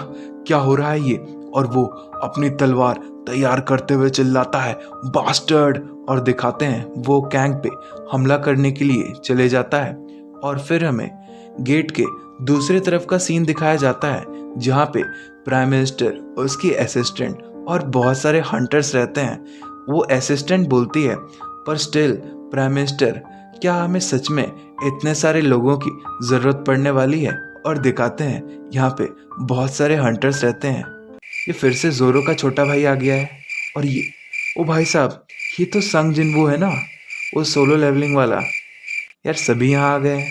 क्या हो रहा है ये। और वो अपनी तलवार तैयार करते हुए चिल्लाता है, बास्टर्ड। और दिखाते हैं वो कैंग पे हमला करने के लिए चले जाता है। और फिर हमें गेट के दूसरी तरफ का सीन दिखाया जाता है जहाँ पे प्राइम मिनिस्टर, उसकी असिस्टेंट और बहुत सारे हंटर्स रहते हैं। वो असिस्टेंट बोलती है, पर स्टिल प्राइम मिनिस्टर, क्या हमें सच में इतने सारे लोगों की ज़रूरत पड़ने वाली है। और दिखाते हैं यहाँ पे बहुत सारे हंटर्स रहते हैं। ये फिर से जोरो का छोटा भाई आ गया है। और ये ओ भाई साहब, ये तो संग जिनवू है ना, वो सोलो लेवलिंग वाला। यार सभी यहाँ आ गए हैं,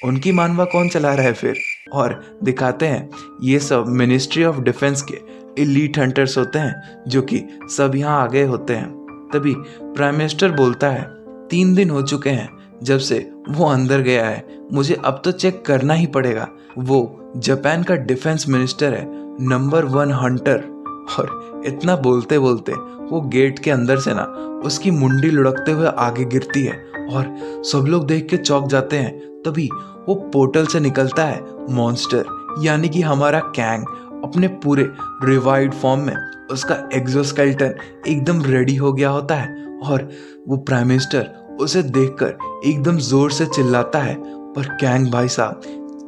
उनकी मानवा कौन चला रहा है फिर। और दिखाते हैं ये सब मिनिस्ट्री ऑफ डिफेंस के एलीट हंटर्स होते हैं जो कि सब यहाँ आ गए होते हैं। तभी प्राइम मिनिस्टर बोलता है, 3 दिन हो चुके हैं जब से वो अंदर गया है, मुझे अब तो चेक करना ही पड़ेगा। वो जापान का डिफेंस मिनिस्टर है, नंबर 1 हंटर। और इतना बोलते बोलते वो गेट के अंदर से ना उसकी मुंडी लुढ़कते हुए आगे गिरती है और सब लोग देख के चौंक जाते हैं। तभी वो पोर्टल से निकलता है मॉन्स्टर, यानी कि हमारा कैंग अपने पूरे रिवाइव्ड फॉर्म में। उसका एक्सोस्केलेटन एकदम रेडी हो गया होता है और वो प्राइम मिनिस्टर उसे देखकर एकदम जोर से चिल्लाता है। पर कैंग भाई साहब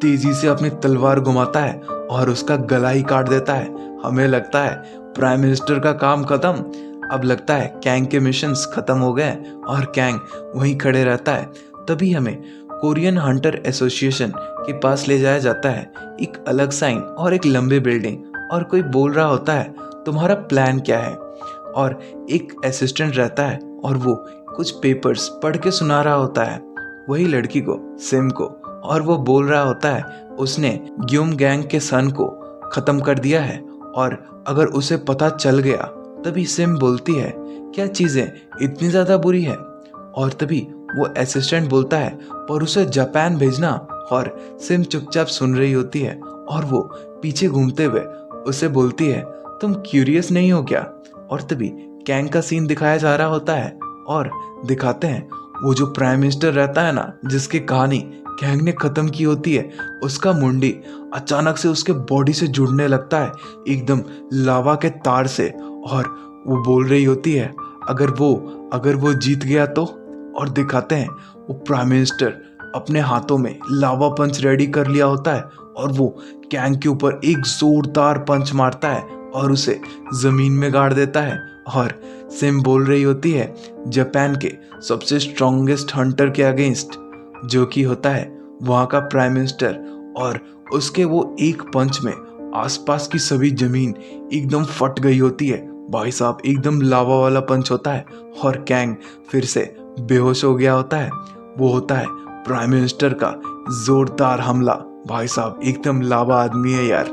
तेजी से अपनी तलवार घुमाता है और उसका गला ही काट देता है। हमें लगता है प्राइम मिनिस्टर का काम खत्म। अब लगता है कैंग के मिशंस खत्म हो गए और कैंग वहीं खड़े रहता है। तभी हमें कोरियन हंटर एसोसिएशन के पास ले जाया जाता है। एक अलग साइन और एक लंबी बिल्डिंग और कोई बोल रहा होता है तुम्हारा प्लान क्या है। और एक असिस्टेंट रहता है और वो कुछ पेपर्स पढ़ के सुना रहा होता है वही लड़की को, सिम को। और वो बोल रहा होता है उसने ग्यूम गैंग के सन को ख़त्म कर दिया है और अगर उसे पता चल गया। तभी सिम बोलती है क्या चीज़ें इतनी ज़्यादा बुरी है। और तभी वो असिस्टेंट बोलता है पर उसे जापान भेजना। और सिम चुपचाप सुन रही होती है और वो पीछे घूमते हुए उसे बोलती है तुम क्यूरियस नहीं हो क्या। और तभी कैंग का सीन दिखाया जा रहा होता है और दिखाते हैं वो जो प्राइम मिनिस्टर रहता है ना, जिसकी कहानी कैंग ने ख़त्म की होती है, उसका मुंडी अचानक से उसके बॉडी से जुड़ने लगता है एकदम लावा के तार से। और वो बोल रही होती है अगर वो जीत गया तो। और दिखाते हैं वो प्राइम मिनिस्टर अपने हाथों में लावा पंच रेडी कर लिया होता है और वो कैंग के ऊपर एक जोरदार पंच मारता है और उसे ज़मीन में गाड़ देता है। और सिम बोल रही होती है जापान के सबसे स्ट्रॉन्गेस्ट हंटर के अगेंस्ट, जो कि होता है वहाँ का प्राइम मिनिस्टर। और उसके वो एक पंच में आसपास की सभी ज़मीन एकदम फट गई होती है। भाई साहब एकदम लावा वाला पंच होता है और कैंग फिर से बेहोश हो गया होता है। वो होता है प्राइम मिनिस्टर का जोरदार हमला। भाई साहब एकदम लावा आदमी है यार।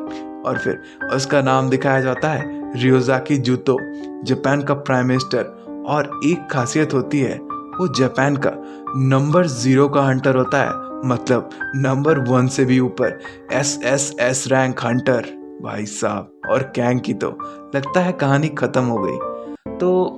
और फिर उसका नाम दिखाया जाता है रियोजाकी जूतो, जापान का प्राइम मिनिस्टर। और एक खासियत होती है वो जापान का नंबर 0 का हंटर होता है, मतलब नंबर 1 से भी ऊपर SSS रैंक हंटर। भाई साहब और कैंग की तो लगता है कहानी खत्म हो गई। तो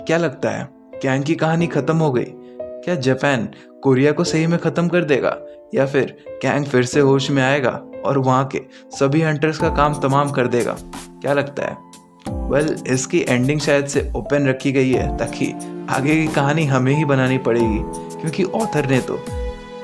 क्या लगता है कैंग की कहानी खत्म हो गई? क्या जापान कोरिया को सही में ख़त्म कर देगा या फिर कैंग फिर से होश में आएगा और वहाँ के सभी हंटर्स का काम तमाम कर देगा? क्या लगता है? वेल, इसकी एंडिंग शायद से ओपन रखी गई है ताकि आगे की कहानी हमें ही बनानी पड़ेगी, क्योंकि ऑथर ने तो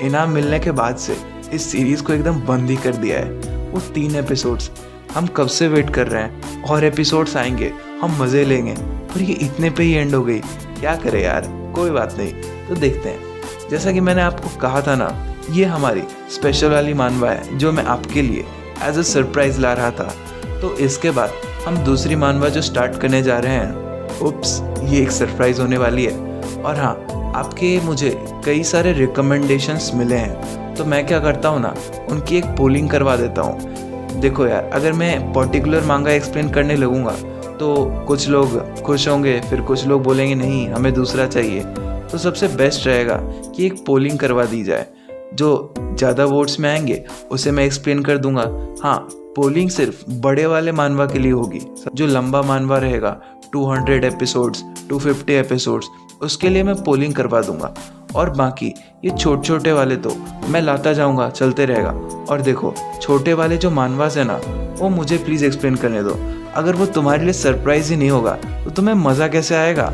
इनाम मिलने के बाद से इस सीरीज़ को एकदम बंद ही कर दिया है। वो 3 एपिसोड्स हम कब से वेट कर रहे हैं और एपिसोड्स आएंगे, हम मज़े लेंगे, और ये इतने पे ही एंड हो गई। क्या करें यार, कोई बात नहीं, तो देखते हैं। जैसा कि मैंने आपको कहा था ना, ये हमारी स्पेशल वाली मानवा है जो मैं आपके लिए एज अ सरप्राइज़ ला रहा था। तो इसके बाद हम दूसरी मानवा जो स्टार्ट करने जा रहे हैं, उप्स, ये एक सरप्राइज़ होने वाली है। और हाँ, आपके मुझे कई सारे रिकमेंडेशंस मिले हैं, तो मैं क्या करता हूँ ना, उनकी एक पोलिंग करवा देता हूँ। देखो यार, अगर मैं पर्टिकुलर मांगा एक्सप्लेन करने लगूँगा तो कुछ लोग खुश होंगे, फिर कुछ लोग बोलेंगे नहीं हमें दूसरा चाहिए। तो सबसे बेस्ट रहेगा कि एक पोलिंग करवा दी जाए, जो ज़्यादा वोट्स में आएंगे उसे मैं एक्सप्लेन कर दूंगा। हाँ, पोलिंग सिर्फ बड़े वाले मानवा के लिए होगी। जो लंबा मानवा रहेगा 200 एपिसोड्स, 250 एपिसोड्स, उसके लिए मैं पोलिंग करवा दूंगा। और बाकी ये छोटे छोटे वाले तो मैं लाता जाऊंगा, चलते रहेगा। और देखो, छोटे वाले जो मानवास है ना, वो मुझे प्लीज़ एक्सप्लेन करने दो। अगर वो तुम्हारे लिए सरप्राइज ही नहीं होगा तो तुम्हें मज़ा कैसे आएगा,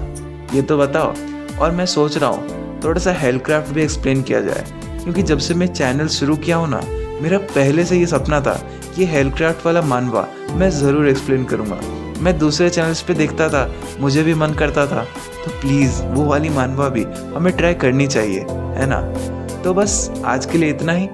ये तो बताओ। और मैं सोच रहा हूँ थोड़ा सा हेलक्राफ्ट भी एक्सप्लेन किया जाए, क्योंकि जब से मैं चैनल शुरू किया हूँ ना, मेरा पहले से ये सपना था कि हेलक्राफ्ट वाला मानवा मैं ज़रूर एक्सप्लेन करूँगा। मैं दूसरे चैनल्स पे देखता था, मुझे भी मन करता था, तो प्लीज़ वो वाली मानवा भी हमें ट्राई करनी चाहिए, है ना। तो बस आज के लिए इतना ही।